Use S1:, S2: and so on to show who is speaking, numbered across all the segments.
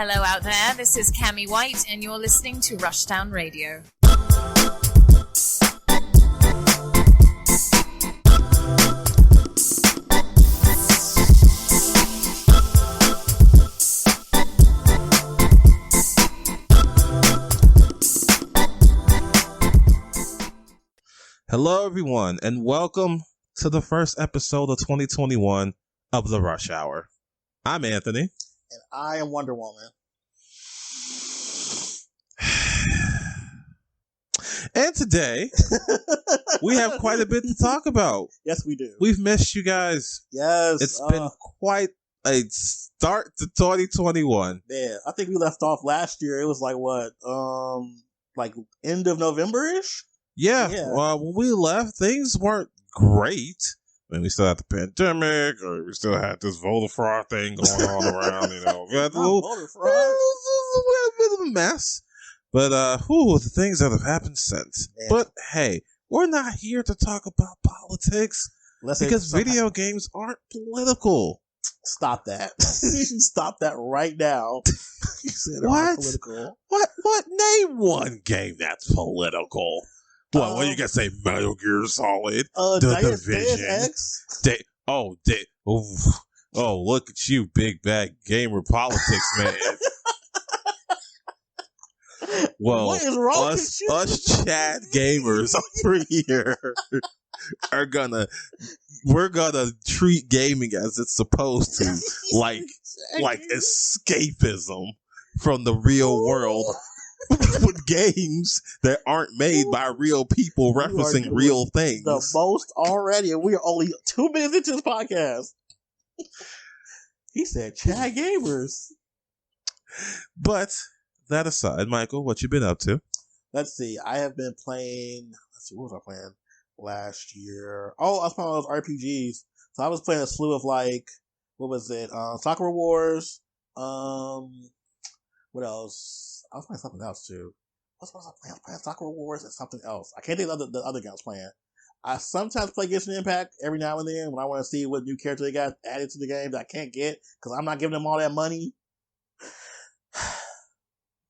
S1: Hello out there, this is Cammie White and you're listening to Rushdown Radio.
S2: Hello everyone and welcome to the first episode of 2021 of The Rush Hour. I'm Anthony.
S3: And I am Wonder Woman.
S2: And today, we have quite a bit to talk about.
S3: Yes, we do.
S2: We've missed you guys.
S3: Yes.
S2: It's been quite a start to 2021.
S3: Yeah, I think we left off last year. It was like what? Like end of November-ish?
S2: Yeah. When we left, things weren't great. I mean, we still had the pandemic, or we still had this voter fraud thing going on around, you know. We had
S3: voter fraud.
S2: a bit of a mess. But, the things that have happened since. Man. But, hey, we're not here to talk about politics because video games aren't political.
S3: Stop that. You should stop that right now. You said
S2: what?
S3: Political.
S2: What? Name one game that's political. What you gotta say? Metal Gear Solid, The Division. Look at you, big bad gamer politics, man. Well,
S3: what is wrong with you?
S2: Us Chad gamers over here we're gonna treat gaming as it's supposed to, like escapism from the real world. With games that aren't made by real people referencing real things.
S3: The most already, and we are only 2 minutes into this podcast. He said, Chad Gamers.
S2: But that aside, Michael, what you been up to?
S3: Let's see. I have been playing. What was I playing last year? Oh, I was playing all those RPGs. So I was playing a slew of what was it? Sakura Wars. What else? I was playing something else too. What was I playing? I was playing Sakura Wars and something else. I can't think of the other game I was playing. I sometimes play Genshin Impact every now and then when I want to see what new character they got added to the game that I can't get because I'm not giving them all that money.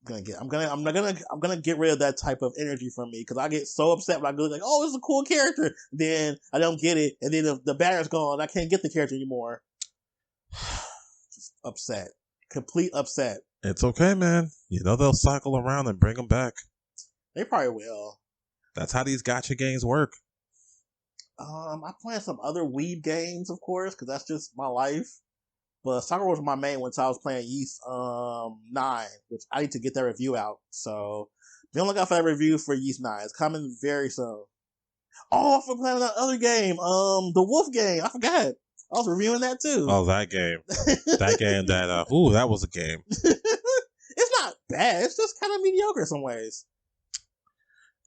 S3: I'm gonna get rid of that type of energy from me because I get so upset when I go like, oh, this is a cool character. Then I don't get it, and then the banner's gone. I can't get the character anymore. Just upset, complete upset.
S2: It's okay, man. You know they'll cycle around and bring them back. They
S3: probably will.
S2: That's how these gacha games work.
S3: I'm playing some other weeb games, of course, because that's just my life. But Sakura was my main one, so I was playing Yeast 9, which I need to get that review out. So be on the lookout for that review for Yeast 9. It's coming very soon. Oh, I forgot that other game. The Wolf game. I forgot. I was reviewing that too.
S2: Oh, that game. That was a game.
S3: It's not bad. It's just kind of mediocre in some ways.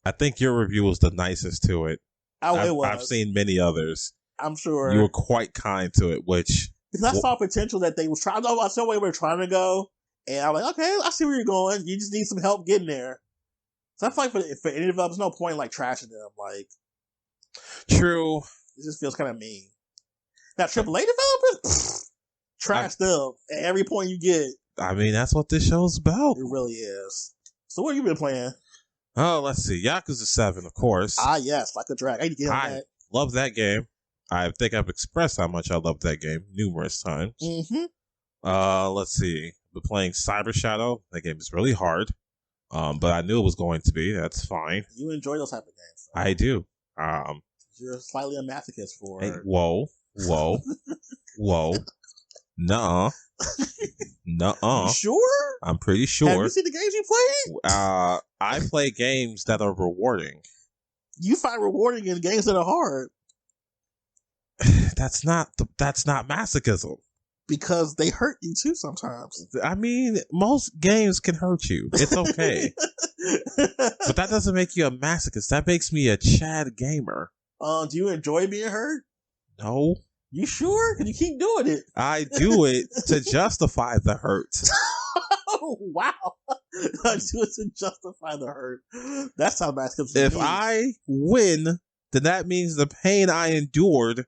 S2: I think your review was the nicest to it.
S3: It was.
S2: I've seen many others.
S3: I'm sure.
S2: You were quite kind to it, which...
S3: Because I saw potential that they were trying to... I saw where they were trying to go, and I'm like, okay, I see where you're going. You just need some help getting there. So I feel like for any developers, no point in trashing them.
S2: True.
S3: It just feels kind of mean. Now, AAA developers, trash them at every point you get.
S2: I mean, that's what this show's about.
S3: It really is. So what have you been playing?
S2: Oh, let's see. Yakuza 7, of course.
S3: Ah, yes, like a drag. I need to get on that.
S2: Love that game. I think I've expressed how much I love that game numerous times.
S3: Mm-hmm.
S2: Let's see. Been playing Cyber Shadow. That game is really hard. But I knew it was going to be. That's fine.
S3: You enjoy those type of games.
S2: So. I do.
S3: You're slightly a masochist for...
S2: Hey, whoa. Nuh-uh.
S3: You sure?
S2: I'm pretty sure.
S3: Have you seen the games you play?
S2: I play games that are rewarding.
S3: You find rewarding in games that are hard.
S2: That's not masochism.
S3: Because they hurt you too sometimes.
S2: I mean, most games can hurt you. It's okay. But that doesn't make you a masochist. That makes me a Chad gamer.
S3: Do you enjoy being hurt?
S2: No.
S3: You sure? Because you keep doing it.
S2: I do it to justify the hurt.
S3: Oh, wow. I do it to justify the hurt. That's how masochism
S2: is. If I win, then that means the pain I endured,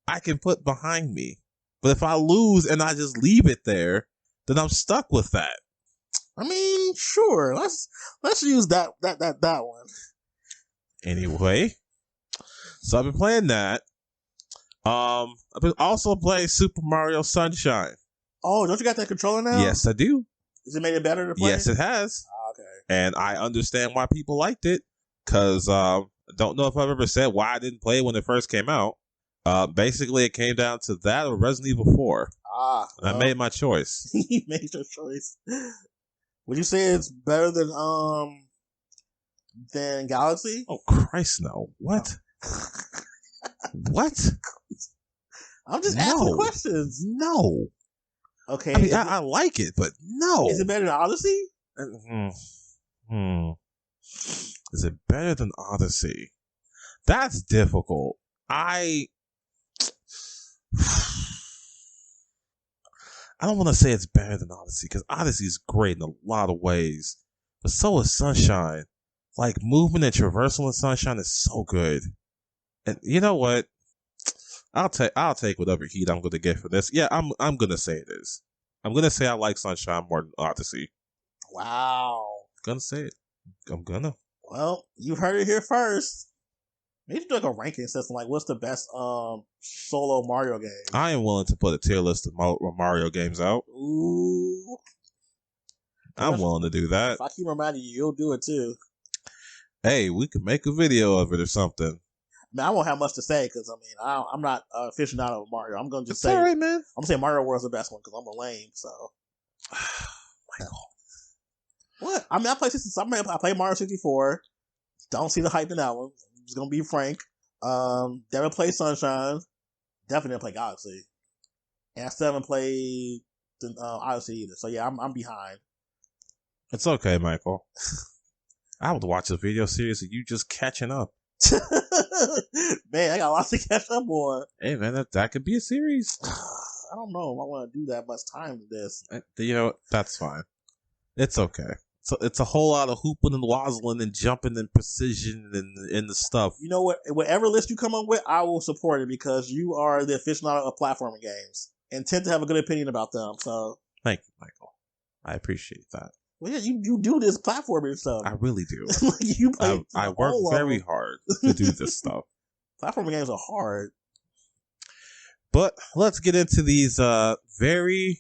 S2: I can put behind me. But if I lose and I just leave it there, then I'm stuck with that.
S3: I mean, sure. Let's use that one.
S2: Anyway, so I've been playing that. I've been also playing Super Mario Sunshine.
S3: Oh, don't you got that controller now?
S2: Yes, I do.
S3: Has it made it better to play?
S2: Yes, it has.
S3: Okay.
S2: And I understand why people liked it, because I don't know if I've ever said why I didn't play it when it first came out. Basically, it came down to that or Resident Evil 4. I made my choice.
S3: You made your choice. Would you say it's better than Galaxy?
S2: Oh, Christ, no. What? What?
S3: I'm just asking questions.
S2: No.
S3: Okay.
S2: I mean, I like it, but no.
S3: Is it better than Odyssey?
S2: Is it better than Odyssey? That's difficult. I don't want to say it's better than Odyssey, because Odyssey is great in a lot of ways, but so is Sunshine. Like, movement and traversal in Sunshine is so good. And you know what? I'll take whatever heat I'm going to get for this. Yeah, I'm going to say it is. I'm going to say I like Sunshine more than Odyssey.
S3: Wow.
S2: I'm going to say it. I'm going to.
S3: Well, you heard it here first. Maybe do like a ranking system, like what's the best solo Mario game?
S2: I am willing to put a tier list of Mario games out.
S3: Ooh.
S2: I'm willing to do that.
S3: If I keep reminding you, you'll do it too.
S2: Hey, we could make a video of it or something.
S3: I mean, I won't have much to say because I'm not aficionado of Mario. I'm gonna just say,
S2: all right, man.
S3: I'm gonna say Mario World's the best one because I'm a lame. So,
S2: Michael,
S3: what? I mean, I play Mario 64. Don't see the hype in that one. I'm just gonna be frank. Never played Sunshine. Definitely didn't play Galaxy. And I still haven't played Odyssey either. So yeah, I'm behind.
S2: It's okay, Michael. I would watch a video series of you just catching up.
S3: Man, I got lots to catch up on.
S2: Hey, man, that could be a series.
S3: I don't know if I want to do that much time with this.
S2: You know, that's fine. It's okay. So it's a whole lot of hooping and wazzling and jumping and precision and the stuff.
S3: You know what? Whatever list you come up with, I will support it because you are the aficionado of platforming games and tend to have a good opinion about them. So
S2: thank you, Michael. I appreciate that.
S3: Well, yeah, you do this platforming stuff.
S2: I really do. I work very hard to do this stuff.
S3: Platforming games are hard.
S2: But let's get into these very,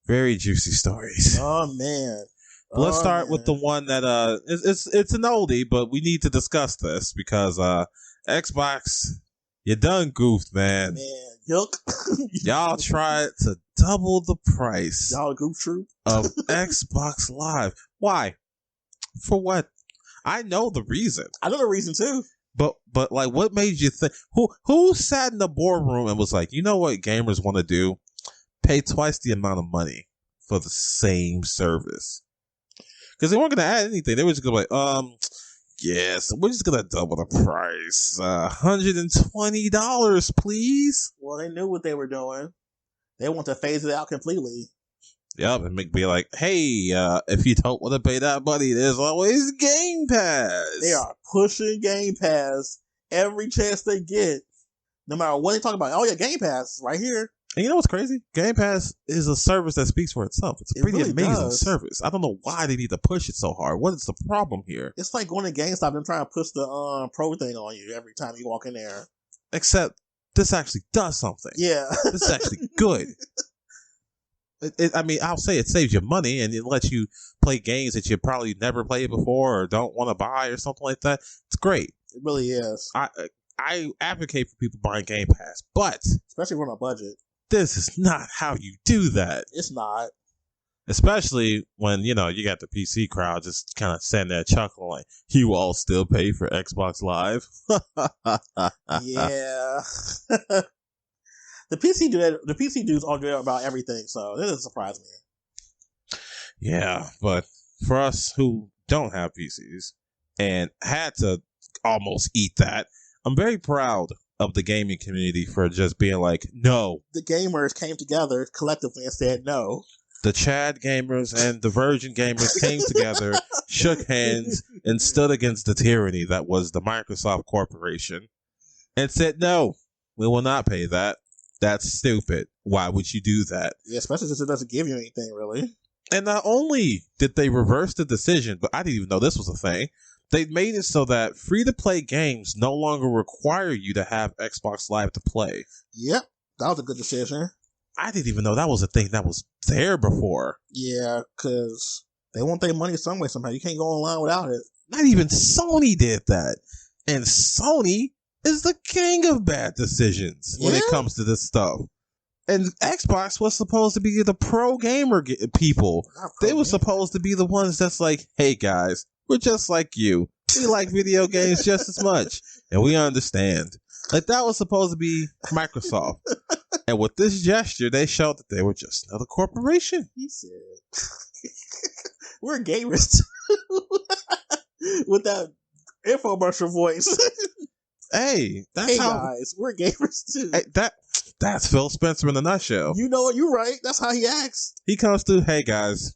S2: very juicy stories.
S3: Oh, man.
S2: Let's start with the one that it's an oldie, but we need to discuss this because Xbox, you done goofed, man.
S3: Man, yuck.
S2: Y'all tried to double the price.
S3: Y'all goof troop
S2: of Xbox Live. Why? For what? I know the reason.
S3: I know the reason too.
S2: But like, what made you think? Who sat in the boardroom and was like, you know what gamers want to do? Pay twice the amount of money for the same service. Because they weren't going to add anything. They were just going to be like, yes, we're just going to double the price. $120, please.
S3: Well, they knew what they were doing. They want to phase it out completely.
S2: Yep, and be like, hey, if you don't want to pay that money, there's always Game Pass.
S3: They are pushing Game Pass every chance they get. No matter what they talk about. Oh, yeah, Game Pass right here.
S2: And you know what's crazy? Game Pass is a service that speaks for itself. It's a pretty amazing service. I don't know why they need to push it so hard. What is the problem here?
S3: It's like going to GameStop and trying to push the pro thing on you every time you walk in there.
S2: Except this actually does something.
S3: Yeah.
S2: This is actually good. I mean, I'll say it saves you money and it lets you play games that you probably never played before or don't want to buy or something like that. It's great.
S3: It really is.
S2: I advocate for people buying Game Pass, but
S3: especially on a budget.
S2: This is not how you do that.
S3: It's not.
S2: Especially when, you know, you got the PC crowd just kind of sitting there chuckling like, you all still pay for Xbox Live?
S3: Yeah. The PC dudes all do about everything, so it doesn't surprise me.
S2: Yeah, but for us who don't have PCs and had to almost eat that, I'm very proud of the gaming community for just being like, no.
S3: The gamers came together collectively and said no.
S2: The Chad gamers and the Virgin gamers came together, shook hands, and stood against the tyranny that was the Microsoft Corporation and said, no, we will not pay that. That's stupid. Why would you do that?
S3: Yeah, especially since it doesn't give you anything, really.
S2: And not only did they reverse the decision, but I didn't even know this was a thing. They made it so that free-to-play games no longer require you to have Xbox Live to play.
S3: Yep, that was a good decision.
S2: I didn't even know that was a thing that was there before.
S3: Yeah, because they want their money some way somehow. You can't go online without it.
S2: Not even Sony did that. And Sony is the king of bad decisions when it comes to this stuff. And Xbox was supposed to be the pro gamer people. They were supposed to be the ones that's like, hey guys, we're just like you. We like video games just as much. And we understand. Like, that was supposed to be Microsoft. And with this gesture, they showed that they were just another corporation.
S3: He said, we're gamers too. With that infomercial voice.
S2: Hey,
S3: that's guys, we're gamers too.
S2: Hey, that's Phil Spencer in a nutshell.
S3: You know what? You're right. That's how he acts.
S2: He comes through, hey guys,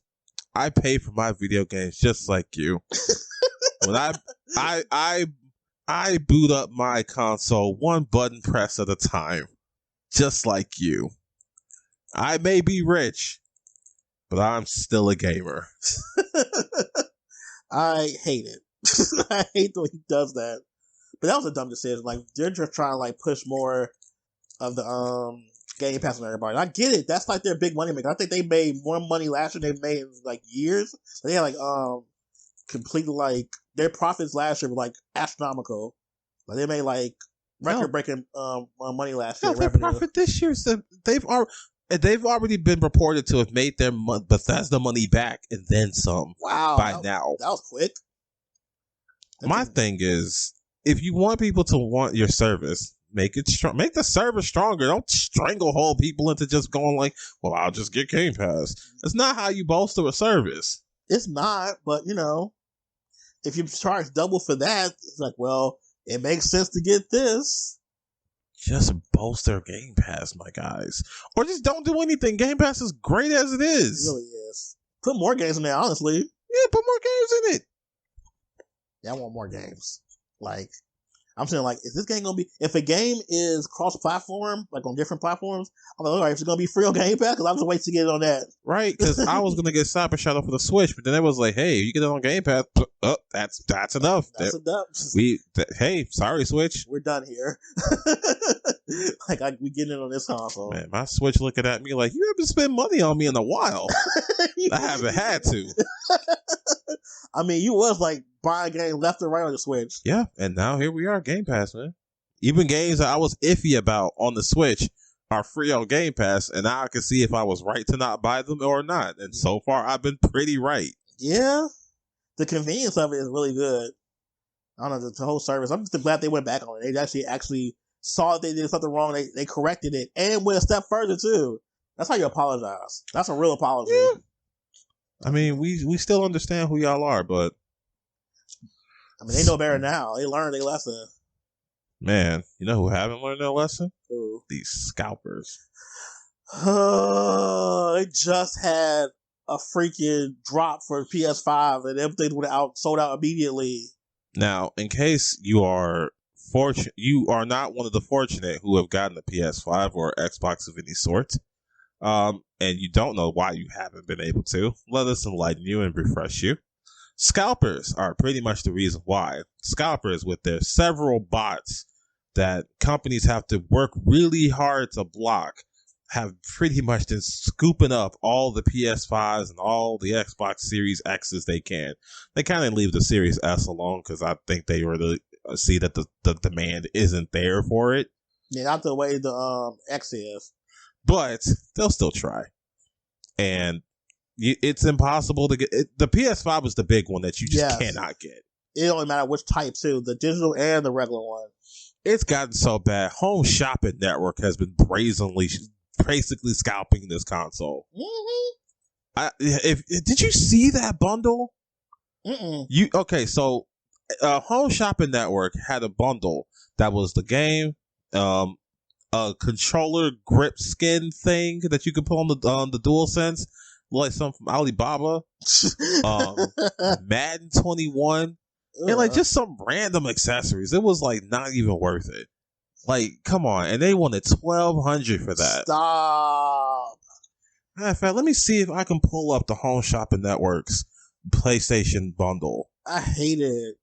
S2: I pay for my video games just like you. When I boot up my console one button press at a time, just like you. I may be rich, but I'm still a gamer.
S3: I hate it. I hate the way he does that. But that was a dumb decision. Like, they're just trying to like push more of the Game Pass on everybody. And I get it. That's like their big money maker. I think they made more money last year than they made in like years. So they had like completely like their profits last year were like astronomical. Like they made like record breaking money last year.
S2: Their profit this year, so they've already been reported to have made their Bethesda money back and then some.
S3: Wow!
S2: Now
S3: that was quick.
S2: My thing is, if you want people to want your service, make it strong. Make the service stronger. Don't stranglehold people into just going like, "Well, I'll just get Game Pass." That's not how you bolster a service.
S3: It's not, but you know, if you charge double for that, it's like, well, it makes sense to get this.
S2: Just bolster Game Pass, my guys, or just don't do anything. Game Pass is great as it is.
S3: It really is. Put more games in there, honestly.
S2: Yeah, put more games in it.
S3: Yeah, I want more games. Like, I'm saying, like, is this game gonna be? If a game is cross-platform, like on different platforms, I'm like, all right, is it gonna be free on Game Pass? Because I was waiting to get it on that.
S2: Right, because I was gonna get Cyber Shadow for the Switch, but then it was like, hey, you get it on Game Pass. Oh, that's enough.
S3: That's enough.
S2: Hey, sorry, Switch.
S3: We're done here. We getting it on this console.
S2: Man, my Switch looking at me like, you haven't spent money on me in a while. I haven't had to.
S3: I mean, you was like buying games left and right on the Switch.
S2: Yeah, and now here we are, Game Pass, man. Even games that I was iffy about on the Switch are free on Game Pass, and now I can see if I was right to not buy them or not. And so far, I've been pretty right.
S3: Yeah, the convenience of it is really good. I don't know, the whole service. I'm just glad they went back on it. They actually saw that they did something wrong. They corrected it and went a step further too. That's how you apologize. That's a real apology.
S2: Yeah. I mean, we still understand who y'all are, but
S3: I mean, they know better now. They learned their lesson.
S2: Man, you know who haven't learned their lesson?
S3: Who?
S2: These scalpers.
S3: They just had a freaking drop for PS5 and everything went sold out immediately.
S2: Now, in case you are not one of the fortunate who have gotten a PS5 or Xbox of any sort, and you don't know why you haven't been able to, let us enlighten you and refresh you. Scalpers are pretty much the reason why. Scalpers, with their several bots that companies have to work really hard to block, have pretty much been scooping up all the PS5s and all the Xbox Series X's they can. They kind of leave the Series S alone because I think they really see that the demand isn't there for it.
S3: Yeah, not the way the X is.
S2: But they'll still try. And it's impossible to get it. The PS5 is the big one that you just cannot get.
S3: It don't matter which type too, the digital and the regular one.
S2: It's gotten so bad. Home Shopping Network has been basically scalping this console.
S3: Mm-hmm.
S2: Did you see that bundle?
S3: Mm-mm.
S2: So Home Shopping Network had a bundle that was the game, a controller grip skin thing that you could put on the DualSense, like some from Alibaba, Madden 21, and like just some random accessories. It was like not even worth it. Like, come on, and they wanted $1,200 for that.
S3: Stop.
S2: Matter of fact, let me see if I can pull up the Home Shopping Network's PlayStation bundle.
S3: I hate it.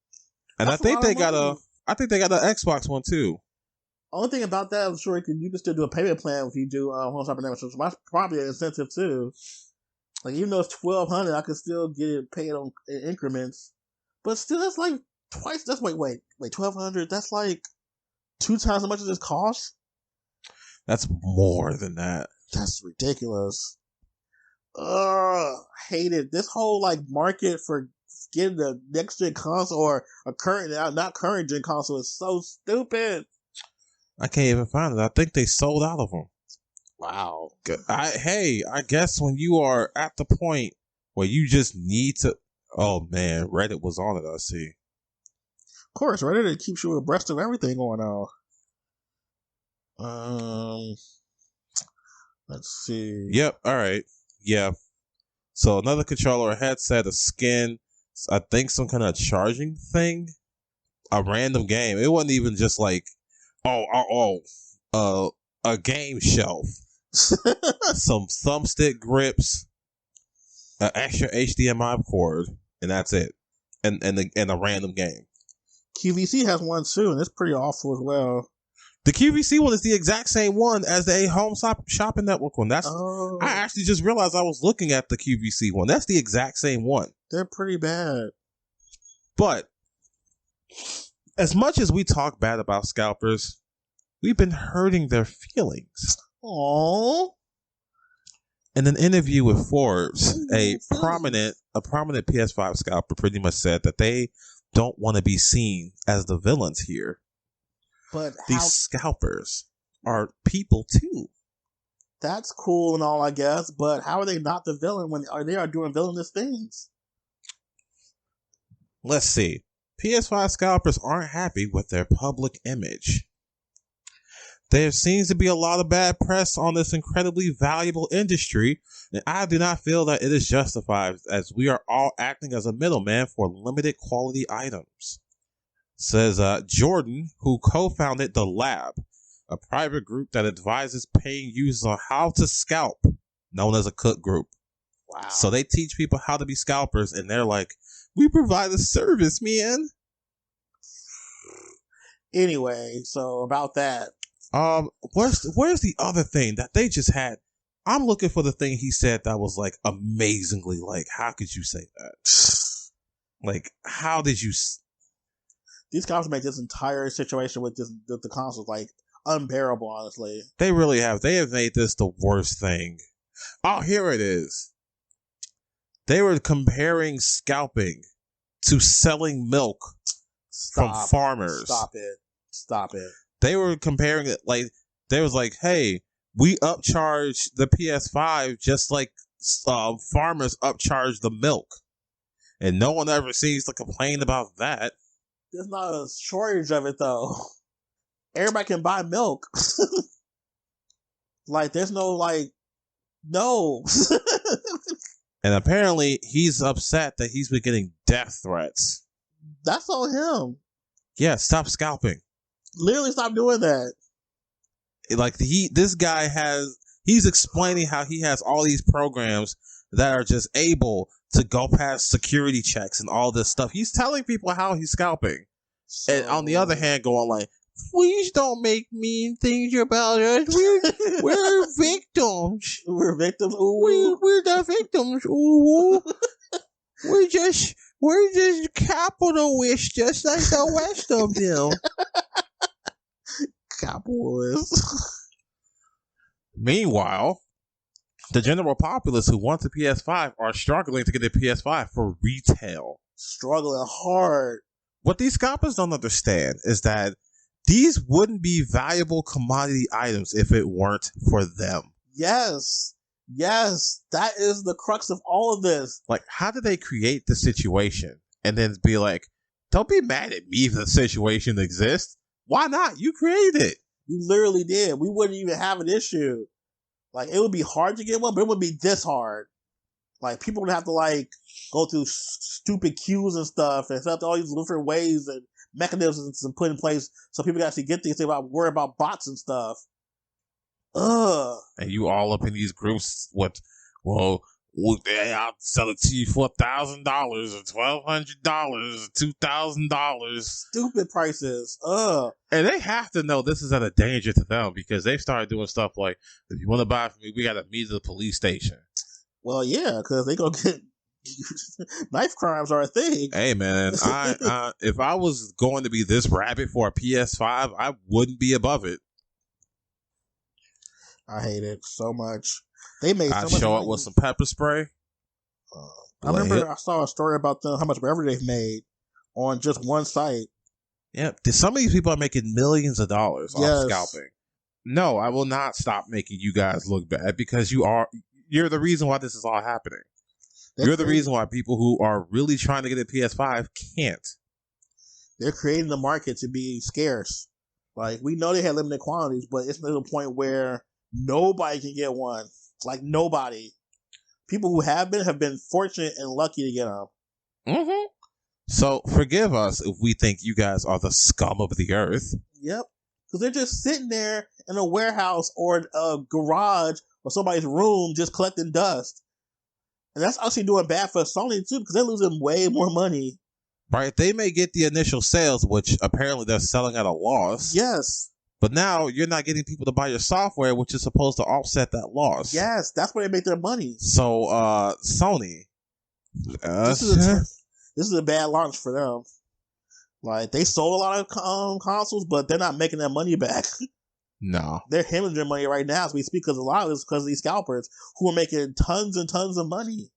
S2: And I think they got an Xbox one too.
S3: Only thing about that, I'm sure you can still do a payment plan if you do Home Shopping Network, which is probably an incentive too. Like even though it's $1,200, I can still get it paid in increments. But still, that's like twice. That's wait, $1,200. That's like 2 times how much this costs.
S2: That's more than that.
S3: That's ridiculous. I hate it. This whole like market for getting the next gen console or a not current gen console is so stupid.
S2: I can't even find it. I think they sold out of them.
S3: Wow.
S2: I guess when you are at the point where you just need to. Oh man, Reddit was on it. I see.
S3: Of course, Reddit keeps you abreast of everything going on. Let's see.
S2: Yep. All right. Yeah. So another controller, a headset, a skin, I think some kind of charging thing, a random game. It wasn't even just like, a game shelf, some thumbstick grips, an extra HDMI cord, and that's it. And a random game.
S3: QVC has one too, and it's pretty awful as well.
S2: The QVC one is the exact same one as the Home Shopping Network one. I actually just realized I was looking at the QVC one. That's the exact same one.
S3: They're pretty bad.
S2: But as much as we talk bad about scalpers, we've been hurting their feelings.
S3: Aww.
S2: In an interview with Forbes, a prominent PS5 scalper pretty much said that they don't want to be seen as the villains here.
S3: But
S2: these scalpers are people too.
S3: That's cool and all, I guess. But how are they not the villain when they are doing villainous things?
S2: Let's see. PS5 scalpers aren't happy with their public image. There seems to be a lot of bad press on this incredibly valuable industry, and I do not feel that it is justified, as we are all acting as a middleman for limited quality items. Says Jordan, who co-founded The Lab, a private group that advises paying users on how to scalp, known as a cook group.
S3: Wow.
S2: So they teach people how to be scalpers, and they're like, we provide a service, man.
S3: Anyway, so about that.
S2: Where's the other thing that they just had? I'm looking for the thing he said that was like amazingly like, how could you say that? Like, how did you...
S3: These guys make this entire situation with the consoles like unbearable, honestly.
S2: They really have. They have made this the worst thing. Oh, here it is. They were comparing scalping to selling milk from farmers.
S3: Stop it.
S2: They were comparing it like, they was like, hey, we upcharge the PS5 just like farmers upcharge the milk. And no one ever seems to complain about that.
S3: There's not a shortage of it, though. Everybody can buy milk. Like, there's no.
S2: And apparently, he's upset that he's been getting death threats.
S3: That's on him.
S2: Yeah, stop scalping.
S3: Literally stop doing that.
S2: Like, this guy he's explaining how he has all these programs that are just able to go past security checks and all this stuff. He's telling people how he's scalping. So, and on the other hand, going like, please don't make mean things about us. We're victims.
S3: We're victims.
S2: Ooh. We're the victims. Ooh. We're just capitalists, just like the rest of them.
S3: Capitalists.
S2: Meanwhile, the general populace who wants a PS5 are struggling to get a PS5 for retail.
S3: Struggling hard.
S2: What these scalpers don't understand is that these wouldn't be valuable commodity items if it weren't for them.
S3: Yes. That is the crux of all of this.
S2: Like, how did they create the situation and then be like, don't be mad at me if the situation exists. Why not? You created it.
S3: You literally did. We wouldn't even have an issue. Like, it would be hard to get one, but it would be this hard. Like, people would have to, like, go through stupid queues and stuff and set up all these different ways and mechanisms and put in place so people can actually get things. They worry about bots and stuff. Ugh.
S2: And you all up in these groups with well, I'll sell it to you for $1,000 or $1,200 or $2,000.
S3: Stupid prices.
S2: And they have to know this is at a danger to them because they've started doing stuff like, if you want to buy from me, we got to meet at the police station.
S3: Well, yeah, because they gonna get knife crimes are a thing.
S2: Hey, man, if I was going to be this rabid for a PS5, I wouldn't be above it.
S3: I hate it so much. They made so much
S2: show
S3: money.
S2: up with some pepper spray.
S3: I remember I saw a story about how much revenue they've made on just one site.
S2: Yeah, some of these people are making millions of dollars off scalping. No, I will not stop making you guys look bad because you're the reason why this is all happening. You're the reason why people who are really trying to get a PS5 can't. They're
S3: creating the market to be scarce. Like, we know they had limited quantities, but it's to the point where nobody can get one. Like, nobody. People who have been fortunate and lucky to get them.
S2: Mm-hmm. So, forgive us if we think you guys are the scum of the earth.
S3: Yep. Because they're just sitting there in a warehouse or a garage or somebody's room just collecting dust. And that's actually doing bad for Sony, too, because they're losing way more money.
S2: Right. They may get the initial sales, which apparently they're selling at a loss.
S3: Yes.
S2: But now you're not getting people to buy your software, which is supposed to offset that loss.
S3: Yes, that's where they make their money.
S2: So, Sony.
S3: This is a bad launch for them. Like, they sold a lot of consoles, but they're not making their money back.
S2: No.
S3: They're hemorrhaging money right now as we speak, because a lot of it's because of these scalpers who are making tons and tons of money.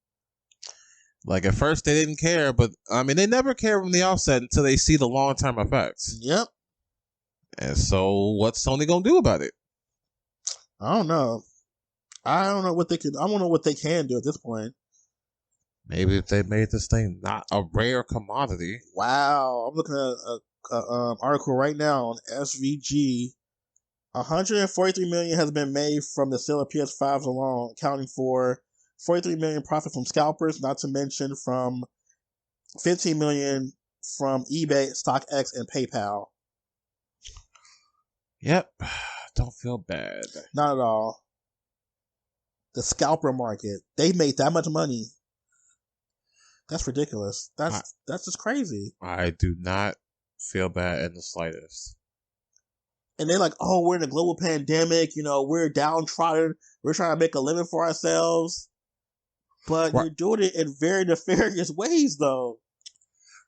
S2: Like, at first they didn't care, but, I mean, they never care from the offset until they see the long-term effects.
S3: Yep.
S2: And so, what's Sony gonna do about it?
S3: I don't know. I don't know what they can do at this point.
S2: Maybe if they made this thing not a rare commodity.
S3: Wow. I'm looking at an article right now on SVG. 143 million has been made from the sale of PS5s alone, accounting for 43 million profit from scalpers, not to mention from 15 million from eBay, StockX, and PayPal.
S2: Yep. Don't feel bad.
S3: Not at all. The scalper market. They made that much money. That's ridiculous. That's just crazy.
S2: I do not feel bad in the slightest.
S3: And they're like, oh, we're in a global pandemic. We're downtrodden. We're trying to make a living for ourselves. But you're doing it in very nefarious ways, though.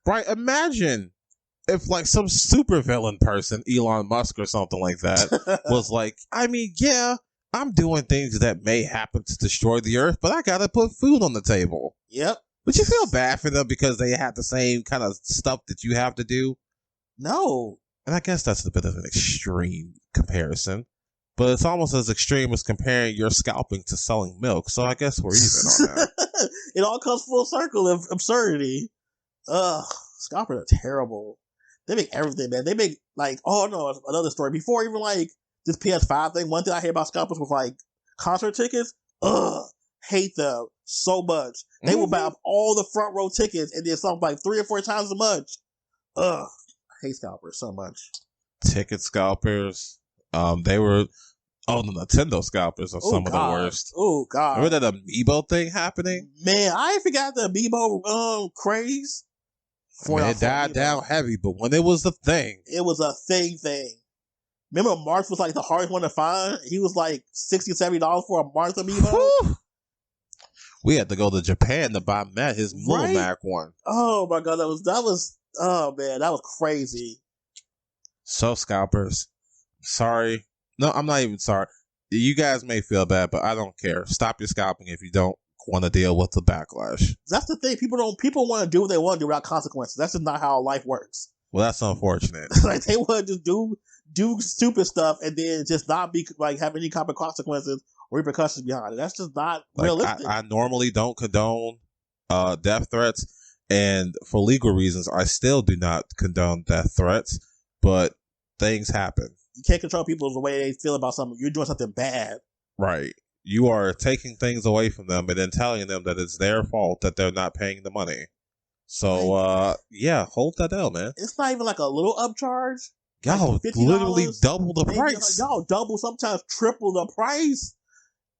S2: Right. Imagine if, like, some supervillain person, Elon Musk or something like that, was like, I mean, yeah, I'm doing things that may happen to destroy the earth, but I gotta put food on the table.
S3: Yep.
S2: Would you feel bad for them because they have the same kind of stuff that you have to do?
S3: No.
S2: And I guess that's a bit of an extreme comparison, but it's almost as extreme as comparing your scalping to selling milk, so I guess we're even on that.
S3: It all comes full circle of absurdity. Ugh, scalpers are terrible. They make everything, man. They make, like, oh no, another story. Before even, like, this PS5 thing, one thing I hear about scalpers was, like, concert tickets. Ugh, hate them so much. They will buy up all the front row tickets and then something like 3 or 4 times as much. Ugh, I hate scalpers so much.
S2: Ticket scalpers. They were, the Nintendo scalpers are some of the worst.
S3: Oh, God.
S2: Remember that Amiibo thing happening?
S3: Man, I forgot the Amiibo craze.
S2: It died down heavy, but when it was a thing.
S3: It was a thing. Remember Marth was like the hardest one to find? He was like $60, $70 for a Marth Amiibo. Whew.
S2: We had to go to Japan to buy Matt his little Mac one.
S3: Oh my God, that was oh man, that was crazy.
S2: So scalpers, sorry. No, I'm not even sorry. You guys may feel bad, but I don't care. Stop your scalping if you don't want to deal with the backlash.
S3: That's the thing. People want to do what they want to do without consequences. That's just not how life works.
S2: Well, that's unfortunate.
S3: Like, they want to just do stupid stuff and then just not be like have any kind of consequences or repercussions behind it. That's just not realistic.
S2: I normally don't condone death threats, and for legal reasons, I still do not condone death threats. But things happen.
S3: You can't control people the way they feel about something. You're doing something bad.
S2: Right. You are taking things away from them and then telling them that it's their fault that they're not paying the money. So, yeah, hold that down, man.
S3: It's not even like a little upcharge.
S2: Y'all
S3: like
S2: literally double the price.
S3: Y'all double, sometimes triple the price.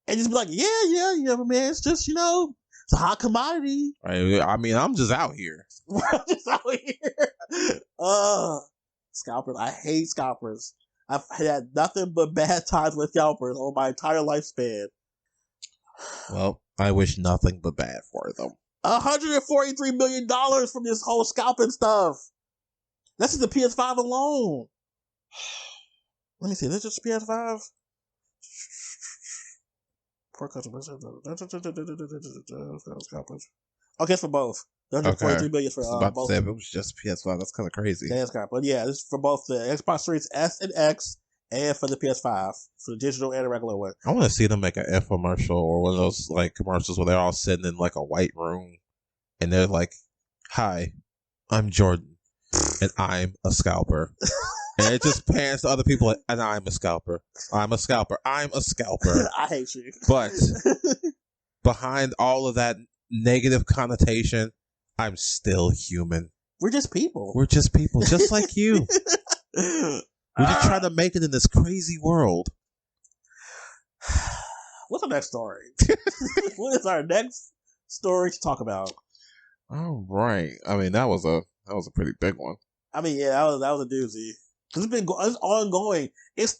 S3: and just be like, yeah, man, it's just, it's a hot commodity.
S2: I mean, I'm just out here.
S3: I'm just out here. Scalpers. I hate scalpers. I've had nothing but bad times with scalpers on my entire lifespan.
S2: Well, I wish nothing but bad for them.
S3: $143 million from this whole scalping stuff. That's just the PS5 alone. Let me see. This is just PS5. Poor customers. Okay, it's for both. $143 million for both.
S2: If it was just PS5, that's kind of crazy.
S3: Yeah, but yeah, this is for both the Xbox Series S and X, and for the PS5, for the digital and the regular one.
S2: I want to see them make an infomercial or one of those like commercials where they're all sitting in like a white room, and they're like, "Hi, I'm Jordan, and I'm a scalper." And it just pans to other people, and I'm a scalper. I'm a scalper. I'm a scalper.
S3: I hate you.
S2: But behind all of that negative connotation, I'm still human.
S3: We're just people.
S2: We're just people, just like you. We're just trying to make it in this crazy world.
S3: What's the next story? What is our next story to talk about?
S2: All right. I mean, that was a pretty big one.
S3: I mean, yeah, that was a doozy. It's ongoing.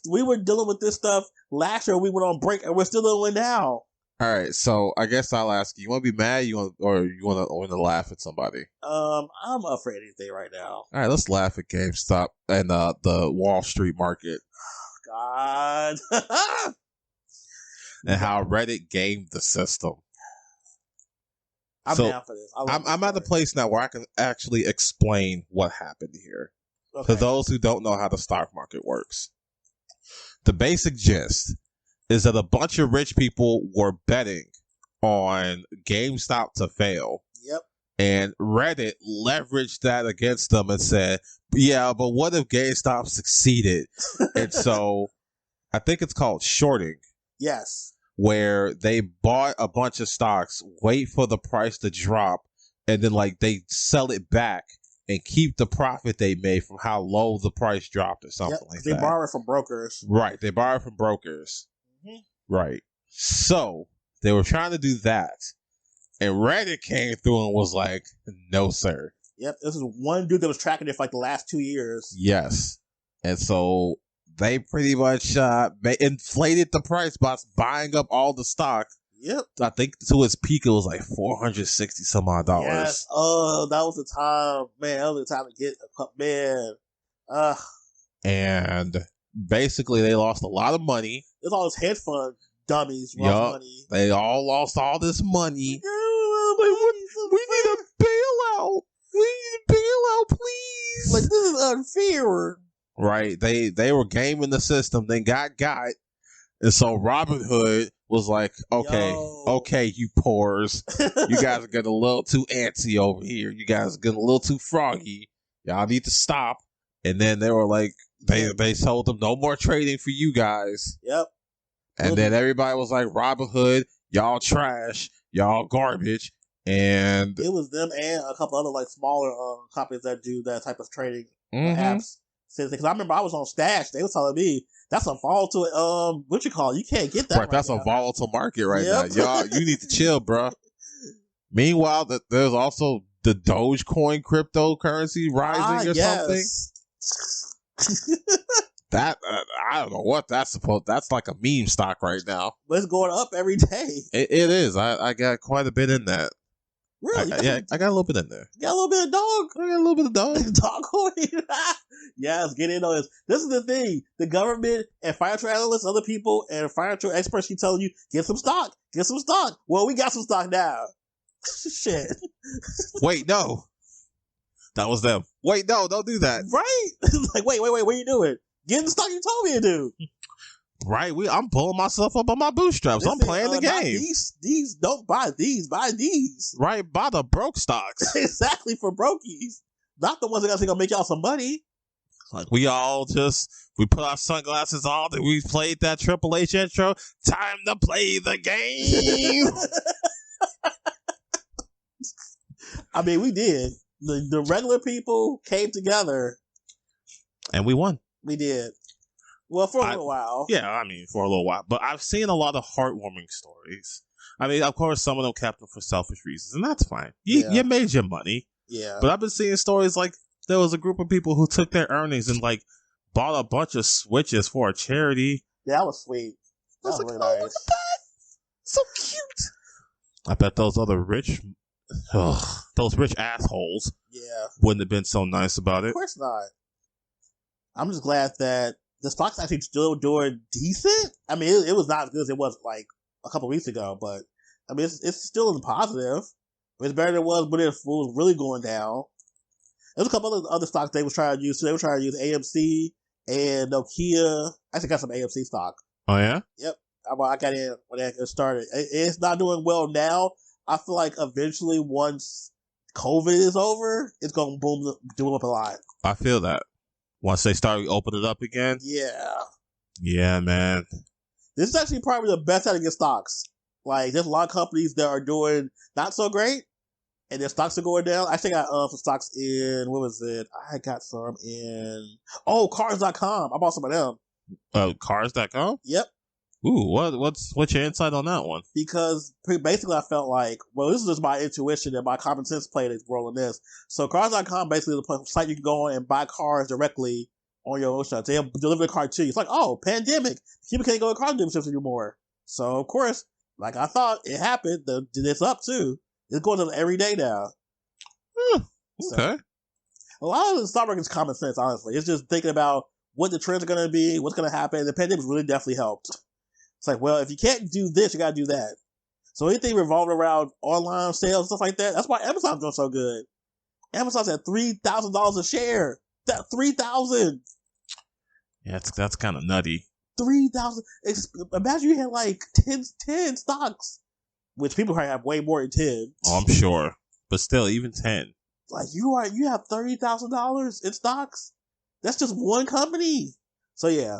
S3: We were dealing with this stuff last year. We went on break, and we're still dealing with it now.
S2: All right, so I guess I'll ask you: you want to be mad, or you want to laugh at somebody?
S3: I'm afraid of anything right now.
S2: All right, let's laugh at GameStop and the Wall Street market.
S3: God,
S2: and how Reddit gamed the system.
S3: I'm down for this.
S2: I'm at a place now where I can actually explain what happened here. Okay. To those who don't know how the stock market works. The basic gist is that a bunch of rich people were betting on GameStop to fail.
S3: Yep.
S2: And Reddit leveraged that against them and said, yeah, but what if GameStop succeeded? And so I think it's called shorting.
S3: Yes.
S2: Where they bought a bunch of stocks, wait for the price to drop, and then like they sell it back and keep the profit they made from how low the price dropped or something like that.
S3: They borrow from brokers.
S2: Right. They borrow from brokers. Mm-hmm. Right. So they were trying to do that. And Reddit came through and was like, no, sir.
S3: Yep. This is one dude that was tracking it for like the last 2 years.
S2: Yes. And so they pretty much inflated the price by buying up all the stock.
S3: Yep.
S2: I think to its peak, it was like $460 some odd.
S3: Yes. Oh, that was the time, man. That was the time to get a cup, man.
S2: And basically, they lost a lot of money.
S3: There's all those hedge fund dummies lost money.
S2: They all lost all this money. We need a bailout. We need a bailout, please.
S3: Like, this is unfair.
S2: Right. They were gaming the system, then got. And so Robinhood was like, okay, you poors. You guys are getting a little too antsy over here. You guys are getting a little too froggy. Y'all need to stop. And then they were like, they told them no more trading for you guys.
S3: Yep.
S2: And then everybody was like, Robinhood, y'all trash, y'all garbage. And
S3: it was them and a couple other like smaller companies that do that type of trading apps. Because I remember I was on Stash. They were telling me that's a volatile. What you call it? You can't get that. Right,
S2: that's
S3: now.
S2: A volatile market right now. Y'all, you need to chill, bro. Meanwhile, there's also the Dogecoin cryptocurrency rising or something. That I don't know what that's supposed. That's like a meme stock right now.
S3: But it's going up every day.
S2: It is. I got quite a bit in that.
S3: Really?
S2: I got a little bit in there.
S3: You got a little bit of dog?
S2: I got a little bit of dog.
S3: Dogcoin? Yes, get in on this. This is the thing. The government and financial analysts, other people, and financial experts keep telling you, get some stock. Get some stock. Well, we got some stock now. Shit.
S2: Wait, no. That was them. Wait, no, don't do that.
S3: Right? Like, wait, what are you doing? Get in the stock you told me to do.
S2: Right, I'm pulling myself up on my bootstraps. I'm playing the game.
S3: These, don't buy these. Buy these.
S2: Right, buy the broke stocks.
S3: Exactly, for brokies. Not the ones that gonna make y'all some money.
S2: Like we put our sunglasses on and we played that Triple H intro. Time to play the game.
S3: I mean, we did. The regular people came together.
S2: And we won.
S3: We did. Well, for a little while.
S2: Yeah, I mean, for a little while. But I've seen a lot of heartwarming stories. I mean, of course, some of them kept them for selfish reasons, and that's fine. You made your money.
S3: Yeah.
S2: But I've been seeing stories like there was a group of people who took their earnings and like bought a bunch of Switches for a charity.
S3: Yeah, that was sweet. That was really nice.
S2: Look at that. So cute. I bet those other rich assholes wouldn't have been so nice about it.
S3: Of course not. I'm just glad that the stock's actually still doing decent. I mean, it was not as good as it was like a couple weeks ago, but I mean, it's still in the positive. It's better than it was when it was really going down. There's a couple other stocks they was trying to use. So they were trying to use AMC and Nokia. I actually got some AMC stock.
S2: Oh, yeah?
S3: Yep. I got in when that started. It's not doing well now. I feel like eventually once COVID is over, it's going to do up a lot.
S2: I feel that. Once they start opening it up again?
S3: Yeah.
S2: Yeah, man.
S3: This is actually probably the best time to get stocks. Like, there's a lot of companies that are doing not so great, and their stocks are going down. I actually got some stocks in, what was it? I got some in, Cars.com. I bought some of them.
S2: Cars.com?
S3: Yep.
S2: Ooh, what's your insight on that one?
S3: Because basically I felt like, well, this is just my intuition and my common sense played its role in this. So Cars.com basically is a site you can go on and buy cars directly on your own shop. They'll deliver the car to you. It's like, pandemic. People can't go to car dealerships anymore. So, of course, like I thought, it happened. It's up, too. It's going up every day now.
S2: Okay.
S3: So, a lot of the stock market is common sense, honestly. It's just thinking about what the trends are going to be, what's going to happen. The pandemic really definitely helped. It's like, well, if you can't do this, you got to do that. So anything revolving around online sales and stuff like that, that's why Amazon's doing so good. Amazon's at $3,000 a share. That $3,000.
S2: Yeah, that's kind of nutty.
S3: 3,000. Imagine you had like 10 stocks, which people probably have way more than 10.
S2: Oh, I'm sure, but still, even 10.
S3: Like you have $30,000 in stocks. That's just one company. So yeah,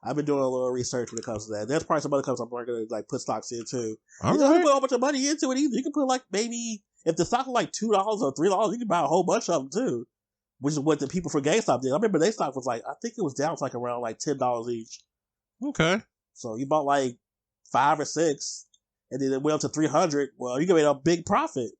S3: I've been doing a little research when it comes to that. There's probably some other companies I'm going to like put stocks in too. You don't have to put a whole bunch of money into it either. You can put like maybe if the stock is like $2 or $3, you can buy a whole bunch of them too. Which is what the people for GameStop did. I remember their stock was like, I think it was down to like around like $10 each.
S2: Okay.
S3: So you bought like 5 or 6, and then it went up to 300. Well, you can make a big profit.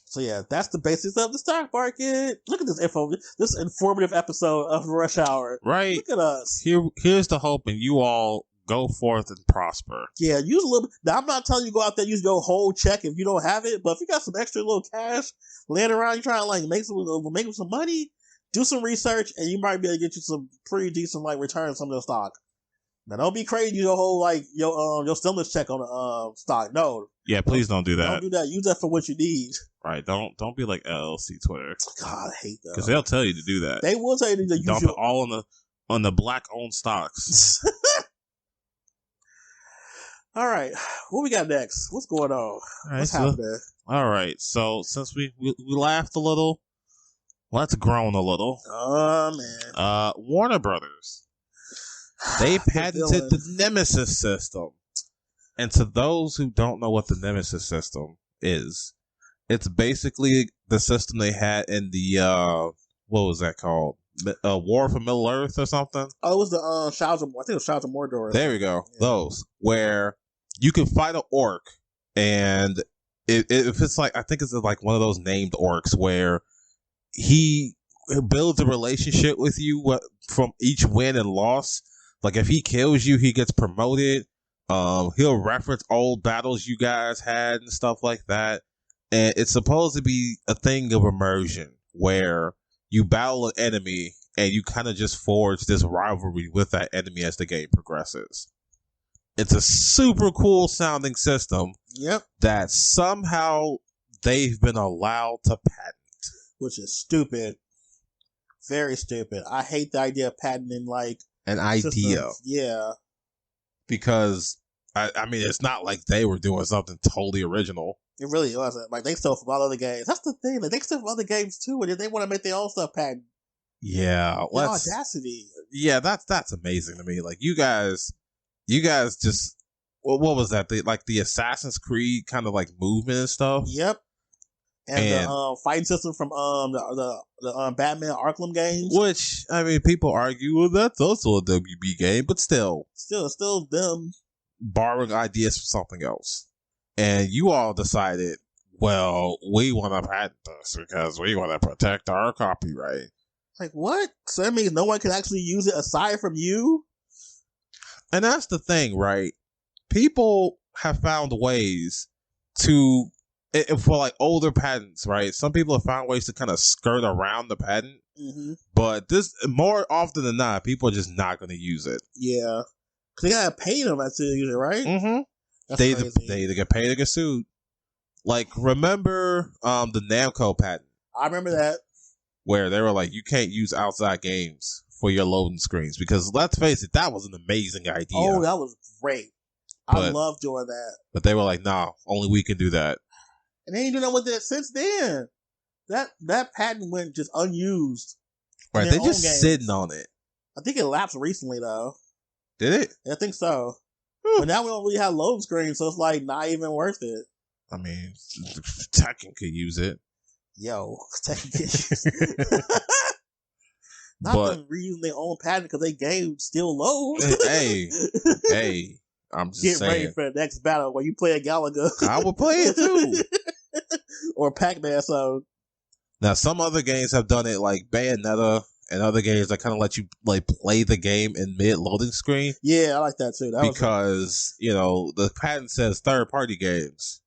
S3: So yeah, that's the basics of the stock market. Look at this info, this informative episode of Rush Hour.
S2: Right.
S3: Look at us.
S2: Here's the hope, and you all go forth and prosper.
S3: Yeah, use a little bit. Now, I'm not telling you to go out there and use your whole check if you don't have it, but if you got some extra little cash laying around, you're trying to like make some money, do some research, and you might be able to get you some pretty decent like returns from the stock. Now, don't be crazy. Use your whole like your stimulus check on the stock. No.
S2: Yeah, please don't do that.
S3: Don't do that. Use that for what you need.
S2: Right. Don't be like LLC Twitter.
S3: God, I hate that.
S2: Because they'll tell you to do that.
S3: They will tell you to use
S2: dump it all on the black owned stocks.
S3: All right, what we got next? What's going on? What's happening?
S2: All right, so since we laughed a little, let's groan a little.
S3: Oh man!
S2: Warner Brothers, they patented the Nemesis system, and to those who don't know what the Nemesis system is, it's basically the system they had in the what was that called? War for Middle Earth or something?
S3: Oh, it was the Shadows of, I think it was Shadows of Mordor.
S2: There we go. Yeah. Those where you can fight an orc, and if it's like, I think it's like one of those named orcs where he builds a relationship with you from each win and loss. Like if he kills you, he gets promoted. He'll reference old battles you guys had and stuff like that. And it's supposed to be a thing of immersion where you battle an enemy and you kind of just forge this rivalry with that enemy as the game progresses. It's a super cool sounding system.
S3: Yep.
S2: That somehow they've been allowed to patent.
S3: Which is stupid. Very stupid. I hate the idea of patenting like
S2: an idea.
S3: Systems. Yeah.
S2: Because I mean, it's not like they were doing something totally original.
S3: It really wasn't. Like they stole from all other games. That's the thing. Like they stole from other games too, and they want to make their own stuff patent.
S2: Yeah.
S3: The audacity.
S2: Yeah, that's amazing to me. Like you guys just, what was that? The Assassin's Creed kind of like movement and stuff.
S3: Yep. And the fighting system from the Batman Arkham games.
S2: Which, I mean, people argue, well, that's also a WB game, but still
S3: them
S2: borrowing ideas from something else. And you all decided, well, we want to patent this because we want to protect our copyright.
S3: Like, what? So that means no one can actually use it aside from you?
S2: And that's the thing, right? People have found ways to, for like older patents, right? Some people have found ways to kind of skirt around the patent.
S3: Mm-hmm.
S2: But this, more often than not, people are just not going to use it.
S3: Yeah. Because they got to pay them to use it, right?
S2: Mm-hmm. They either get paid or get sued. Like, remember the Namco patent?
S3: I remember that.
S2: Where they were like, you can't use outside games for your loading screens. Because let's face it, that was an amazing idea.
S3: Oh, that was great. I love doing that.
S2: But they were like, nah, only we can do that.
S3: And they ain't doing that with it since then. That patent went just unused.
S2: Right, they just sitting on it.
S3: I think it lapsed recently, though.
S2: Did it?
S3: I think so. But now we don't really have loading screens, so it's like not even worth it.
S2: I mean, Tekken could use it.
S3: Yo, Tekken could use it. Not them reusing their own patent because they game still low.
S2: Hey, I'm just saying. Get ready
S3: for the next battle where you play a Galaga.
S2: I will play it too.
S3: Or Pac-Man, so.
S2: Now, some other games have done it, like Bayonetta and other games that kind of let you like play the game in mid-loading screen.
S3: Yeah, I like that too.
S2: Because, you know, the patent says third-party games.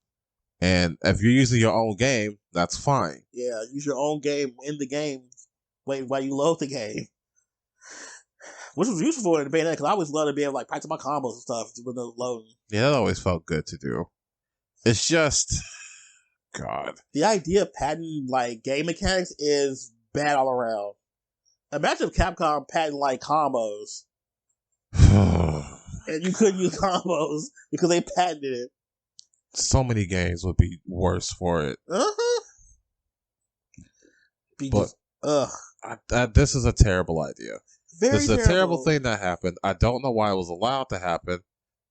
S2: And if you're using your own game, that's fine.
S3: Yeah, use your own game in the game while you load the game. Which was useful in the Bayonetta, because I always loved to be able to like practice my combos and stuff with the loading.
S2: Yeah, that always felt good to do. It's just, God.
S3: The idea of patenting like game mechanics is bad all around. Imagine if Capcom patented like combos. And you couldn't use combos because they patented it.
S2: So many games would be worse for it. This is a terrible idea. This is a terrible thing that happened. I don't know why it was allowed to happen,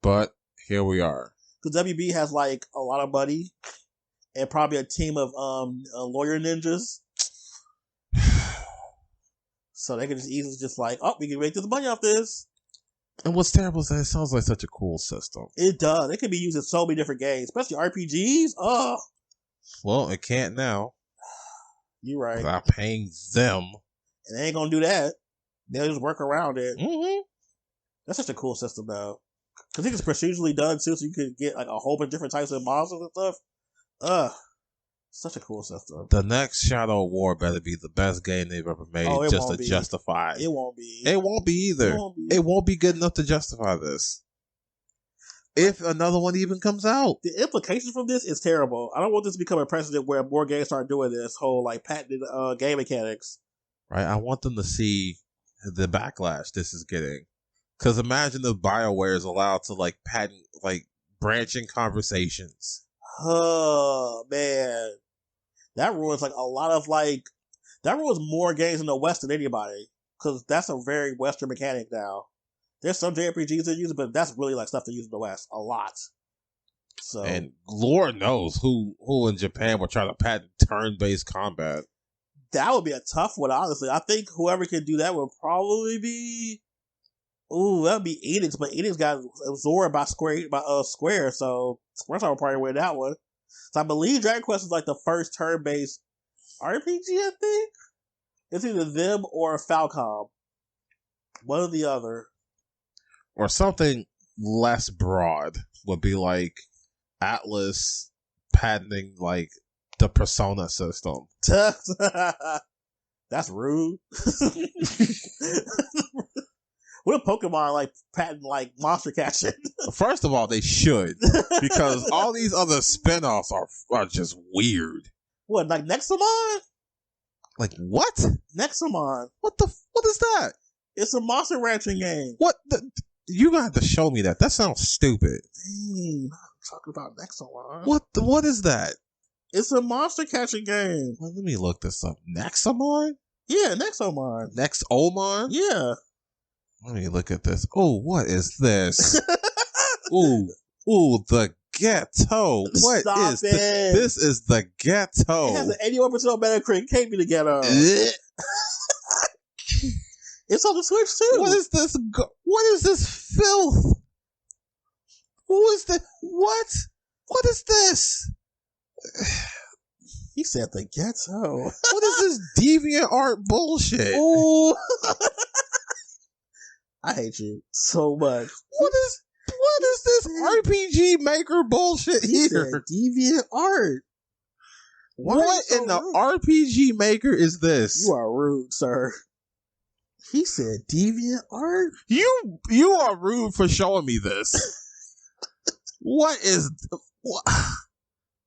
S2: but here we are.
S3: Because WB has like a lot of money and probably a team of lawyer ninjas. So they can just easily just like, oh, we can make this money off this.
S2: And what's terrible is that it sounds like such a cool system.
S3: It does. It can be used in so many different games, especially RPGs. Oh.
S2: Well, it can't now.
S3: You're right.
S2: Without paying them.
S3: And they ain't going to do that. They'll just work around it.
S2: Mm-hmm.
S3: That's such a cool system, though. Because it's procedurally done, too, so you could get like a whole bunch of different types of monsters and stuff. Such a cool system.
S2: The next Shadow War better be the best game they've ever made just to justify.
S3: It won't be.
S2: It won't be either. It won't be good enough to justify this. If another one even comes out.
S3: The implications from this is terrible. I don't want this to become a precedent where more games start doing this whole like patented game mechanics.
S2: Right. I want them to see the backlash this is getting. Because imagine if BioWare is allowed to like patent like branching conversations.
S3: Oh, man. That ruins like a lot of like, that ruins more games in the West than anybody. Because that's a very Western mechanic now. There's some JRPGs that use it, but that's really like stuff they use in the West. A lot. So. And
S2: Lord knows who in Japan would try to patent turn-based combat.
S3: That would be a tough one, honestly. I think whoever can do that would probably be. Ooh, that would be Enix, but Enix got absorbed by Square, so Square's will probably win that one. So I believe Dragon Quest is like the first turn-based RPG, I think? It's either them or Falcom. One or the other.
S2: Or something less broad would be like Atlas patenting like the Persona system.
S3: That's rude. What if Pokemon like patent like monster catching?
S2: First of all, they should, because all these other spinoffs are just weird.
S3: What, like Nexomon?
S2: Like what?
S3: Nexomon.
S2: What is that?
S3: It's a monster ranching game.
S2: What? You're gonna have to show me that. That sounds stupid.
S3: Dang, I'm talking about Nexomon.
S2: What is that?
S3: It's a monster catching game.
S2: Well, let me look this up. Nexomon?
S3: Yeah, Nexomon.
S2: Nexomon?
S3: Yeah.
S2: Let me look at this. Oh, what is this? Ooh, the ghetto. What
S3: Stop
S2: is
S3: it.
S2: this? Is the ghetto.
S3: It has an 81% on Metacritic. Can't be the ghetto. It's on the Switch too.
S2: What is this? What is this filth? Who is the what? What is this?
S3: He said the ghetto.
S2: What is this deviant art bullshit?
S3: Ooh. I hate you so much.
S2: What is this RPG Maker bullshit
S3: He
S2: here?
S3: said deviant art.
S2: What in the RPG Maker is this?
S3: You are rude, sir. He said deviant art?
S2: You are rude for showing me this. What is... What?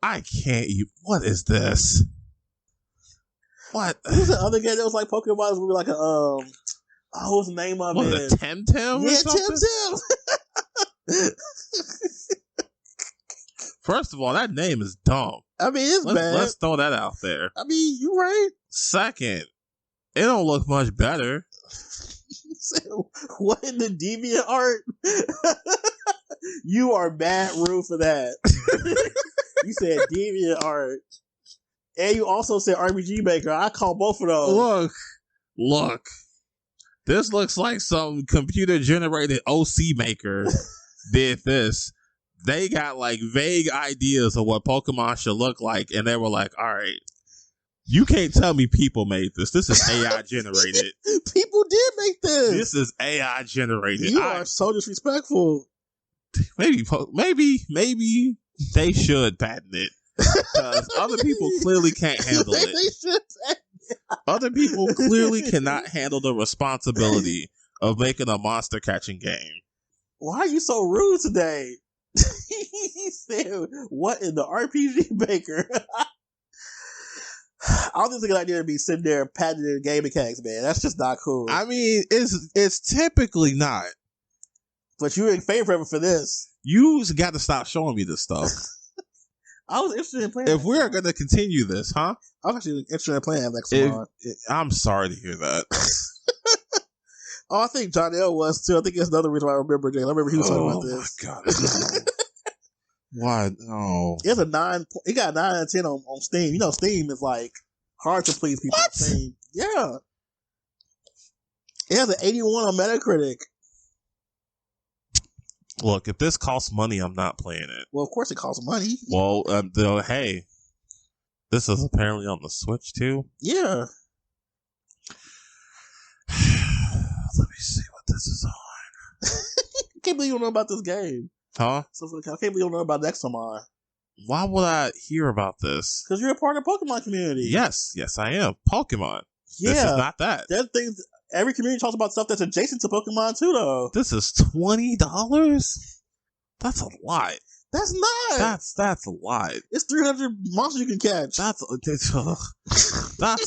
S2: I can't even... What is this? What?
S3: What was the other game that was like Pokemon? It was like a... what's the name of
S2: what,
S3: it?
S2: Was it Temtem?
S3: Yeah, Temtem.
S2: First of all, that name is dumb.
S3: I mean, it's bad.
S2: Let's throw that out there.
S3: I mean, you're right.
S2: Second, it don't look much better.
S3: What in the deviant art? You are bad rude for that. You said deviant art. And you also said RPG Maker. I call both of those.
S2: Look. This looks like some computer-generated OC maker did this. They got like vague ideas of what Pokemon should look like, and they were like, all right, you can't tell me people made this. This is AI generated.
S3: People did make this.
S2: This is AI generated.
S3: You are so disrespectful.
S2: Maybe they should patent it. Because other people clearly can't handle it.
S3: They should patent it.
S2: Other people clearly cannot handle the responsibility of making a monster catching game.
S3: Why are you so rude today? He said, what in the RPG Maker? I don't think it's a good idea to be sitting there patenting game mechanics, man. That's just not cool.
S2: I mean, it's typically not.
S3: But you're in favor of it for this.
S2: You got to stop showing me this stuff.
S3: I was interested in playing.
S2: If we're going to continue this, huh?
S3: I was actually interested in playing that next month.
S2: I'm sorry to hear that.
S3: Oh, I think John L was too. I think that's another reason why I remember James. I remember he was talking about this.
S2: Oh my god! Why? No.
S3: It has a 9. It got a 9 out of 10 on Steam. You know, Steam is like hard to please people.
S2: What?
S3: On Steam. Yeah. It has an 81 on Metacritic.
S2: Look, if this costs money, I'm not playing it.
S3: Well, of course it costs money.
S2: Well, hey, this is apparently on the Switch too.
S3: Yeah.
S2: Let me see what this is on.
S3: I can't believe you don't know about this game.
S2: Huh?
S3: So I can't believe you don't know about Nexomon.
S2: Why would I hear about this?
S3: Because you're a part of the Pokemon community.
S2: Yes, I am. Pokemon.
S3: Yeah.
S2: This is not that.
S3: There's things. Every community talks about stuff that's adjacent to Pokemon too, though.
S2: This is $20? That's a lot.
S3: That's not.
S2: That's a lot.
S3: It's 300 monsters you can catch.
S2: That's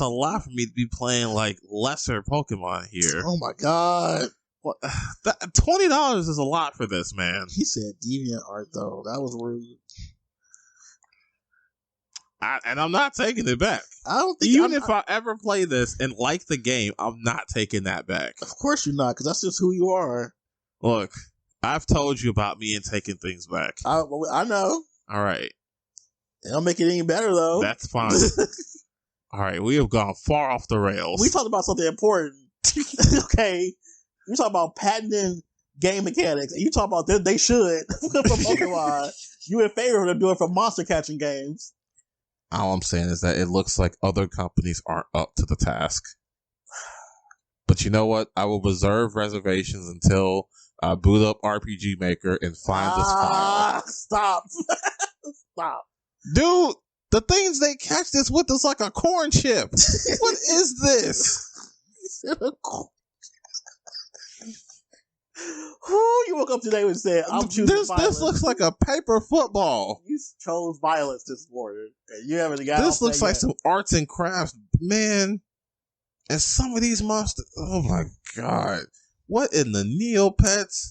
S2: a lot for me to be playing like lesser Pokemon here.
S3: Oh my god.
S2: What? $20 is a lot for this, man.
S3: He said deviant art though. That was rude.
S2: And I'm not taking it back.
S3: I don't think
S2: even if I ever play this and like the game, I'm not taking that back.
S3: Of course you're not, because that's just who you are.
S2: Look, I've told you about me and taking things back.
S3: I know.
S2: All right.
S3: It don't make it any better though.
S2: That's fine. All right, we have gone far off the rails.
S3: We talked about something important. Okay. We talk about patenting game mechanics, and you talk about they should for Pokemon. You in favor of them doing for monster catching games.
S2: All I'm saying is that it looks like other companies aren't up to the task. But you know what? I will reserve reservations until I boot up RPG Maker and find this file.
S3: Stop. Stop.
S2: Dude, the things they catch this with is like a corn chip. What is this?
S3: Who you woke up today and said, I'm choosing violence.
S2: This looks like a paper football.
S3: You chose violence this morning. And you haven't got
S2: this looks like some arts and crafts, man. And some of these monsters, oh my god. What in the Neopets?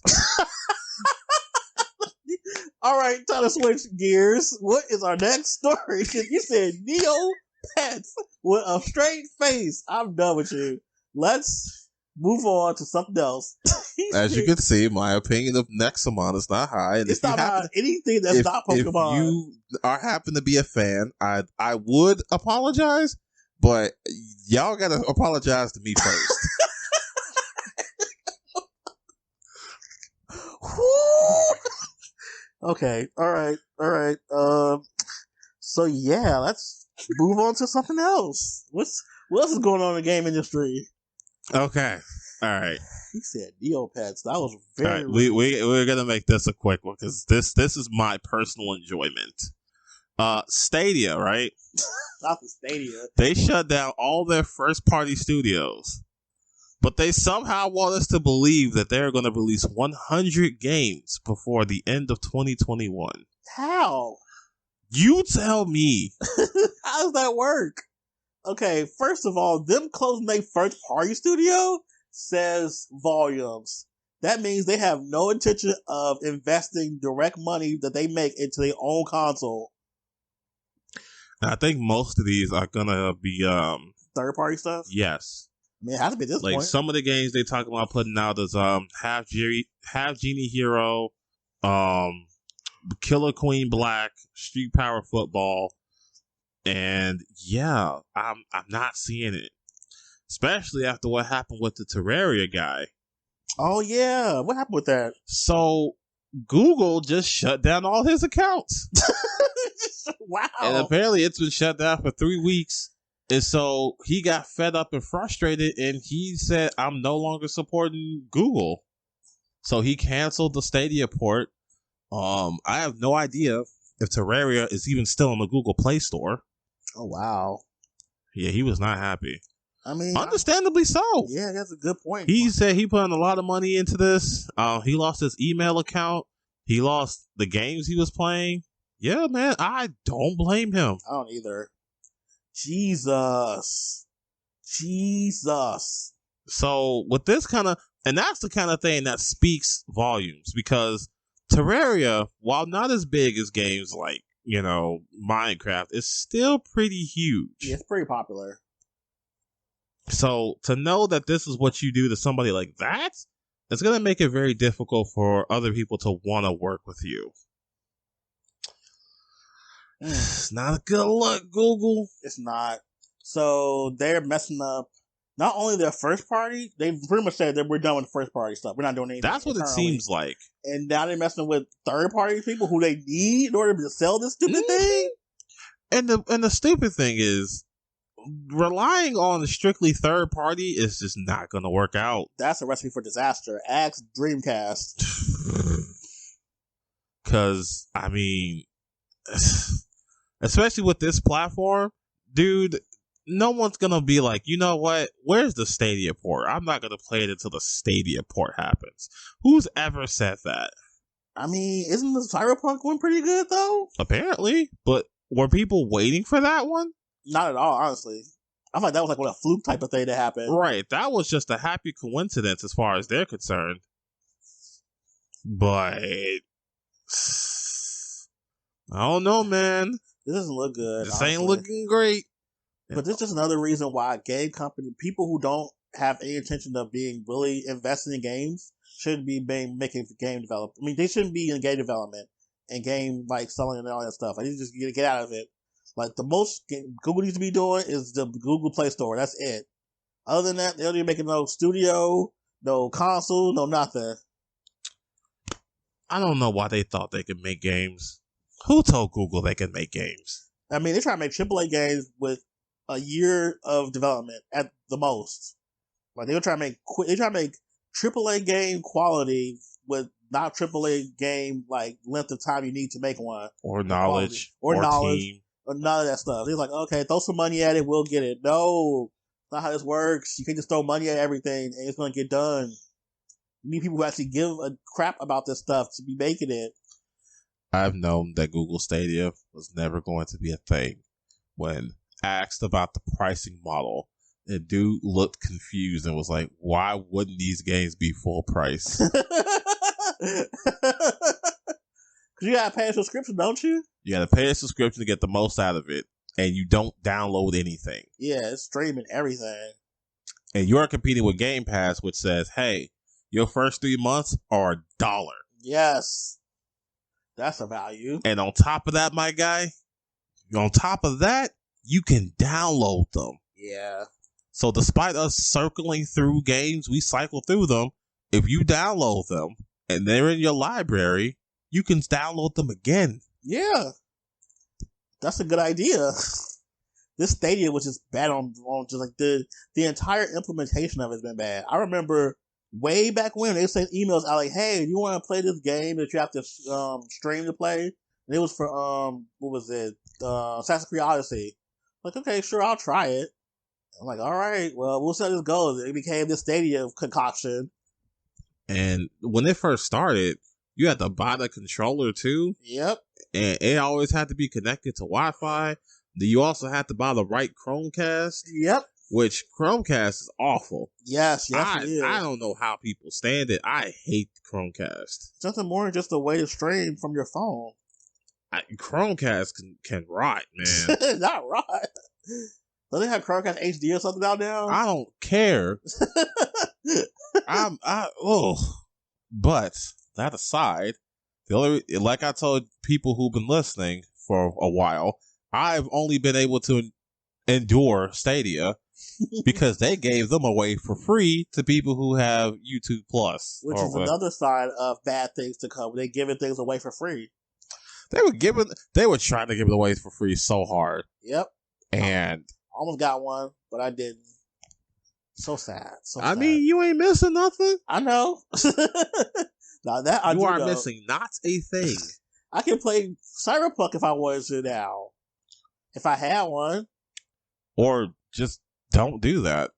S3: Alright, time to switch gears. What is our next story? You said Neopets with a straight face. I'm done with you. Let's Move on to something else.
S2: As you can see, my opinion of Nexamon is not high. And
S3: it's not about anything that's not Pokemon.
S2: If you happen to be a fan, I would apologize, but y'all gotta apologize to me first.
S3: Okay, all right. So yeah, let's move on to something else. What else is going on in the game industry?
S2: Okay, all right.
S3: He said Neopets. That was very.
S2: Right. We're gonna make this a quick one because this is my personal enjoyment. Stadia, right?
S3: Not the Stadia.
S2: They shut down all their first party studios, but they somehow want us to believe that they're going to release 100 games before the end of 2021.
S3: How?
S2: You tell me.
S3: How does that work? Okay, first of all, them closing their first party studio says volumes. That means they have no intention of investing direct money that they make into their own console.
S2: I think most of these are gonna be
S3: third party stuff.
S2: Yes,
S3: I mean, it has to be this
S2: like
S3: point.
S2: some of the games they talk about putting out is Half Genie Hero, Killer Queen Black, Street Power Football, and yeah, I'm not seeing it, especially after what happened with the Terraria guy.
S3: Oh yeah, what happened with that?
S2: So Google just shut down all his accounts.
S3: Wow.
S2: And apparently it's been shut down for 3 weeks. And so he got fed up and frustrated and he said, I'm no longer supporting Google. So he canceled the Stadia port. I have no idea if Terraria is even still in the Google Play Store.
S3: Oh, wow.
S2: Yeah, he was not happy.
S3: I mean,
S2: understandably so.
S3: Yeah, that's a good point.
S2: He said he put in a lot of money into this. He lost his email account. He lost the games he was playing. Yeah, man, I don't blame him.
S3: I don't either. Jesus.
S2: So with this kind of, and that's the kind of thing that speaks volumes, because Terraria, while not as big as games like, Minecraft, is still pretty huge.
S3: Yeah, it's pretty popular.
S2: So to know that this is what you do to somebody like that, it's going to make it very difficult for other people to want to work with you. It's not a good look, Google.
S3: It's not. So they're messing up not only their first party, they pretty much said that we're done with the first party stuff. We're not doing anything.
S2: That's what it seems like.
S3: And now they're messing with third party people who they need in order to sell this stupid thing.
S2: And the stupid thing is, relying on strictly third party is just not going to work out.
S3: That's a recipe for disaster. Ask Dreamcast.
S2: Because, I mean, especially with this platform, dude, no one's going to be like, you know what? Where's the Stadia port? I'm not going to play it until the Stadia port happens. Who's ever said that?
S3: I mean, isn't the Cyberpunk one pretty good, though?
S2: Apparently. But were people waiting for that one?
S3: Not at all, honestly. I thought that was like a fluke type of thing that happened.
S2: Right. That was just a happy coincidence as far as they're concerned. But I don't know, man.
S3: This doesn't look good.
S2: This ain't looking great.
S3: But this is just another reason why game company, people who don't have any intention of being really invested in games, shouldn't be making game development. I mean, they shouldn't be in game development and game like selling and all that stuff. I need to just get out of it. Like, the most Google needs to be doing is the Google Play Store. That's it. Other than that, they don't even make no studio, no console, no nothing.
S2: I don't know why they thought they could make games. Who told Google they could make games?
S3: I mean, they try to make AAA games with a year of development at the most. Like, they try to make AAA game quality with not AAA game like length of time you need to make one,
S2: or knowledge,
S3: or knowledge.
S2: team.
S3: Or none of that stuff. They're like, okay, throw some money at it, we'll get it. No, not how this works. You can't just throw money at everything and it's going to get done. You need people who actually give a crap about this stuff to be making it.
S2: I've known that Google Stadia was never going to be a thing. When asked about the pricing model, the dude looked confused and was like, why wouldn't these games be full price?
S3: You gotta pay a subscription, don't you?
S2: You gotta pay a subscription to get the most out of it, and you don't download anything.
S3: Yeah, it's streaming everything.
S2: And you're competing with Game Pass, which says, hey, your first 3 months are $1.
S3: Yes. That's a value.
S2: And on top of that, my guy, on top of that, you can download them.
S3: Yeah.
S2: So despite us circling through games, we cycle through them. If you download them and they're in your library, you can download them again.
S3: Yeah. That's a good idea. This Stadia was just bad on just like the entire implementation of it has been bad. I remember way back when they sent emails out like, hey, do you want to play this game that you have to stream to play? And it was for what was it? Assassin's Creed Odyssey. I'm like, okay, sure, I'll try it. I'm like, all right, well, we'll see how this goes. It became this Stadia concoction.
S2: And when it first started, you had to buy the controller too.
S3: Yep.
S2: And it always had to be connected to Wi-Fi. You also had to buy the right Chromecast.
S3: Yep.
S2: Which Chromecast is awful.
S3: Yes, it is.
S2: I don't know how people stand it. I hate Chromecast.
S3: It's nothing more than just a way to stream from your phone.
S2: Chromecast can rot, man.
S3: Not rot. Do they have Chromecast HD or something out now?
S2: I don't care. But that aside, like I told people who've been listening for a while, I've only been able to endure Stadia because they gave them away for free to people who have YouTube Plus.
S3: Which is another sign of bad things to come. They're giving things away for free. They
S2: were trying to give it away for free so hard.
S3: Yep.
S2: And
S3: I almost got one, but I didn't. So sad.
S2: I mean, you ain't missing nothing.
S3: I know. Now that
S2: you are missing not a thing.
S3: I can play Cyberpunk if I wanted to now. If I had one.
S2: Or just don't do that.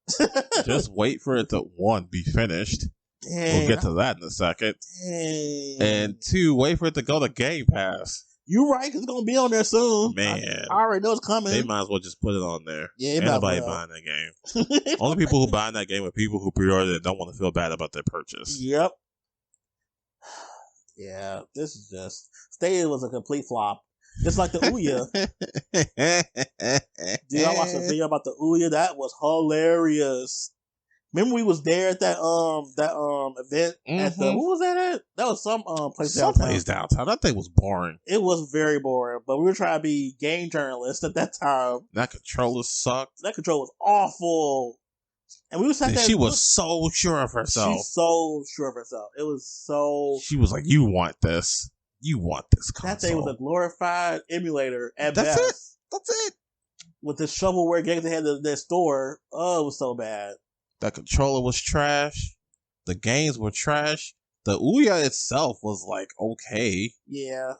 S2: Just wait for it to, 1, be finished. Dang. We'll get to that in a second.
S3: Dang.
S2: And 2, wait for it to go to Game Pass.
S3: You right, because it's going to be on there soon.
S2: Man.
S3: I already know it's coming.
S2: They might as well just put it on there.
S3: Yeah,
S2: ain't nobody buying that game. Only people who buy that game are people who pre-ordered it and don't want to feel bad about their purchase.
S3: Yep. Yeah, this is just... Stadia was a complete flop. Just like the Ouya. Dude, I watched a video about the Ouya. That was hilarious. Remember we was there at that event at the, what was that at? That was some place downtown.
S2: Someplace downtown. That thing was boring.
S3: It was very boring, but we were trying to be game journalists at that time.
S2: That controller sucked.
S3: That controller was awful. And we was sat there.
S2: She was so sure of herself.
S3: She's so sure of herself. It was so.
S2: She was like, "You want this? You want this console?"
S3: That thing was a glorified emulator at best.
S2: That's it.
S3: With the shovelware games they had in their store, oh, it was so bad.
S2: That controller was trash. The games were trash. The Ouya itself was like okay.
S3: Yeah.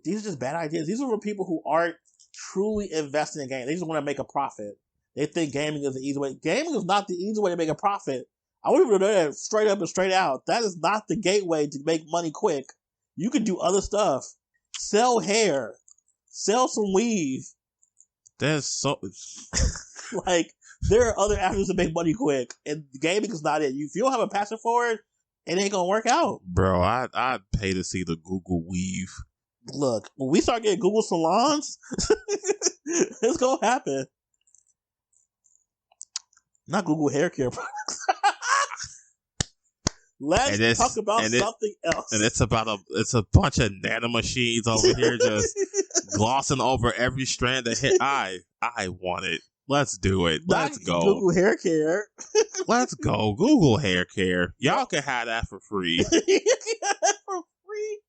S3: These are just bad ideas. These are for people who aren't truly investing in games. They just want to make a profit. They think gaming is the easy way. Gaming is not the easy way to make a profit. I want people to know that straight up and straight out. That is not the gateway to make money quick. You can do other stuff. Sell hair. Sell some weave.
S2: There's so...
S3: like, there are other avenues to make money quick. And gaming is not it. If you don't have a passion for it, it ain't gonna work out.
S2: Bro, I'd pay to see the Google weave.
S3: Look, when we start getting Google salons, it's gonna happen. Not Google hair care products. Let's talk about something else.
S2: And it's a bunch of nanomachines over here just glossing over every strand of hair. I want it. Let's do it. Let's go.
S3: Google hair care.
S2: Let's go. Google hair care. Y'all can have that for free.
S3: For free?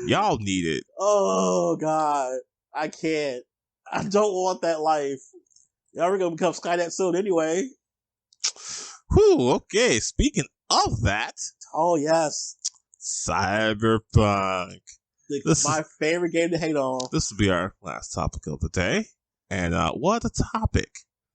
S2: Y'all need it.
S3: Oh, God. I can't. I don't want that life. Y'all are going to become Skynet soon anyway.
S2: Whew, okay. Speaking of that.
S3: Oh, yes.
S2: Cyberpunk.
S3: My favorite game to hate on.
S2: This will be our last topic of the day. And what a topic.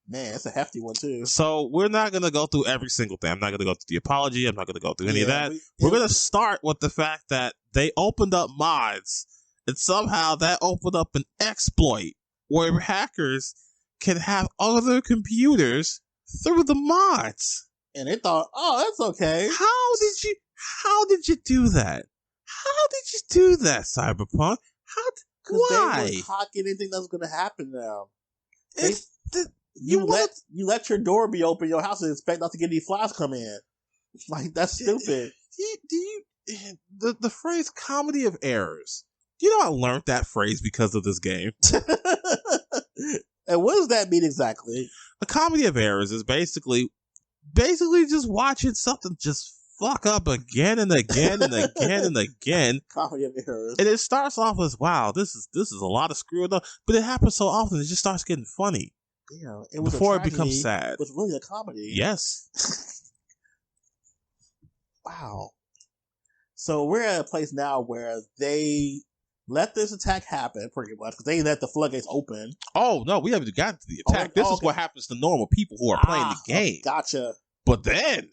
S3: Man, it's a hefty one, too.
S2: So we're not going to go through every single thing. I'm not going to go through the apology. I'm not going to go through any of that. We're going to start with the fact that they opened up mods. And somehow that opened up an exploit where hackers can have other computers through the mods.
S3: And they thought, oh, that's okay.
S2: How did you do that? How did you do that, Cyberpunk?
S3: Why? They were hawking anything that's going to happen now. You let your door be open in your house and expect not to get any flies come in. Like, that's stupid.
S2: The phrase "comedy of errors." You know, I learned that phrase because of this game.
S3: And what does that mean exactly?
S2: A comedy of errors is basically just watching something just fuck up again and again and again and again.
S3: Comedy of errors.
S2: And it starts off as, wow, this is a lot of screwing up, but it happens so often it just starts getting funny.
S3: Yeah, it was
S2: before it becomes sad.
S3: It was really a comedy.
S2: Yes.
S3: Wow. So we're at a place now where they let this attack happen, pretty much, because they let the floodgates open.
S2: Oh, no, we haven't gotten to the attack. This is what happens to normal people who are playing the game.
S3: Gotcha.
S2: But then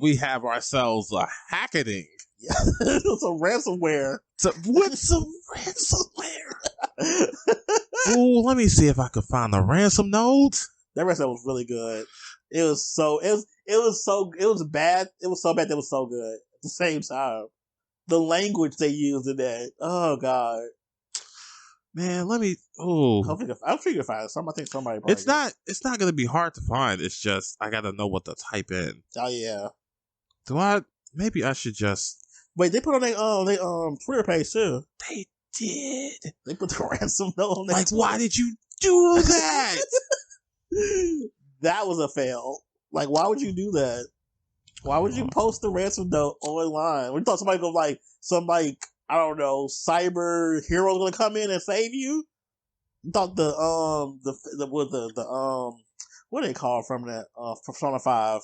S2: we have ourselves a hacketing.
S3: Yeah. Some ransomware.
S2: With some ransomware. Ooh, let me see if I can find the ransom nodes.
S3: That ransom was really good. It was bad. It was so bad that it was so good at the same time. The language they used in that. Oh God,
S2: man, let me. Oh,
S3: I'll figure find it. I think somebody.
S2: It's not going to be hard to find. It's just I got to know what to type in.
S3: Oh yeah.
S2: Maybe I should just
S3: wait. They put on their Twitter page too.
S2: They did.
S3: They put the ransom note on their
S2: Twitter. Why did you do that?
S3: That was a fail. Like, why would you do that? Why would you post the ransom note online? We thought somebody I don't know, cyber hero's gonna come in and save you. You thought what do they call it from that Persona 5?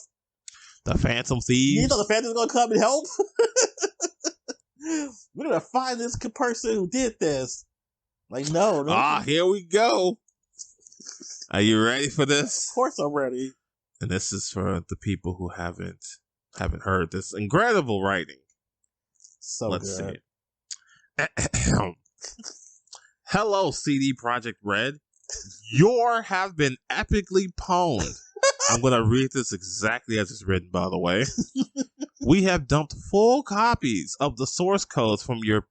S2: The Phantom Thieves.
S3: You thought the Phantom's gonna come and help? We're gonna find this person who did this. Like, no.
S2: Here we go. Are you ready for this?
S3: Of course I'm ready.
S2: And this is for the people who haven't heard this incredible writing.
S3: So
S2: let's
S3: good.
S2: see. Hello, CD Projekt Red. Your have been epically pwned. I'm going to read this exactly as it's written, by the way. We have dumped full copies of the source codes from your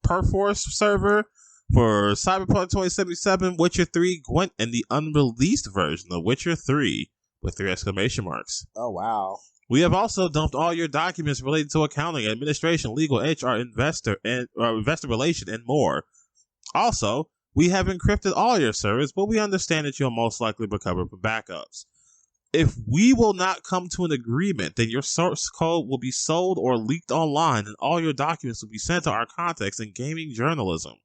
S2: Perforce server for Cyberpunk 2077, Witcher 3, Gwent, and the unreleased version of Witcher 3 with 3 exclamation marks.
S3: Oh, wow.
S2: We have also dumped all your documents related to accounting, administration, legal, HR, investor relation, and more. Also, we have encrypted all your servers, but we understand that you'll most likely recover from backups. If we will not come to an agreement, then your source code will be sold or leaked online, and all your documents will be sent to our contacts in gaming journalism.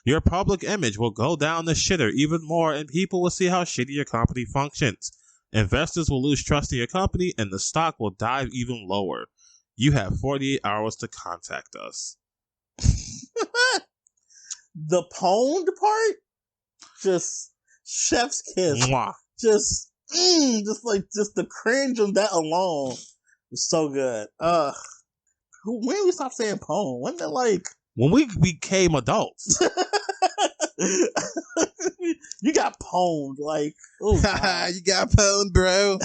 S2: Your public image will go down the shitter even more, and people will see how shitty your company functions. Investors will lose trust in your company, and the stock will dive even lower. You have 48 hours to contact us.
S3: The pwned part? Just chef's kiss.
S2: Mwah.
S3: Just the cringe of that alone was so good. When we stopped saying pwn? When that
S2: when we became adults.
S3: You got pwned, oh God.
S2: You got pwned, bro.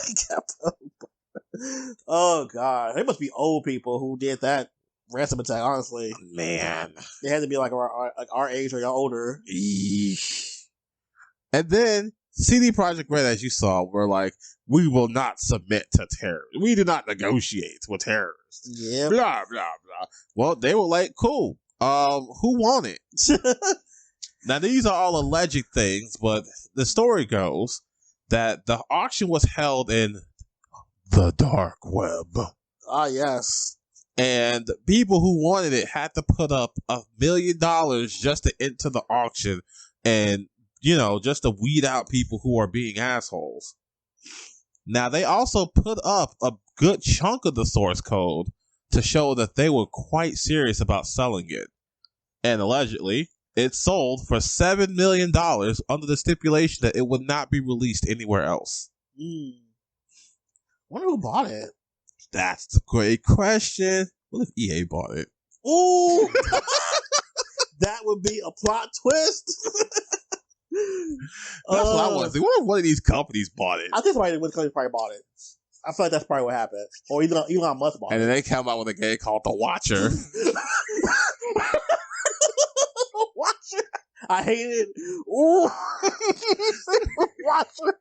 S3: Oh God, they must be old people who did that ransom attack. Honestly,
S2: man,
S3: they had to be like our age or older.
S2: Eesh. And then CD Projekt Red, as you saw, were like, we will not submit to terror. We do not negotiate with terrorists.
S3: Yeah.
S2: Blah blah blah. Well, they were like, cool. Who won it? Now, these are all alleged things, but the story goes that the auction was held in the dark web.
S3: Ah, yes.
S2: And people who wanted it had to put up $1 million just to enter the auction and, just to weed out people who are being assholes. Now, they also put up a good chunk of the source code to show that they were quite serious about selling it. And allegedly, it sold for $7 million under the stipulation that it would not be released anywhere else.
S3: Wonder who bought it?
S2: That's a great question. What if EA bought it?
S3: Ooh! That would be a plot twist.
S2: That's what I want to see. What if one of these companies bought it?
S3: I think somebody in this company probably bought it. I feel like that's probably what happened. Or Elon Musk bought it.
S2: And then they come out with a game called The Watcher.
S3: Watcher. I hate it. Ooh. Watcher.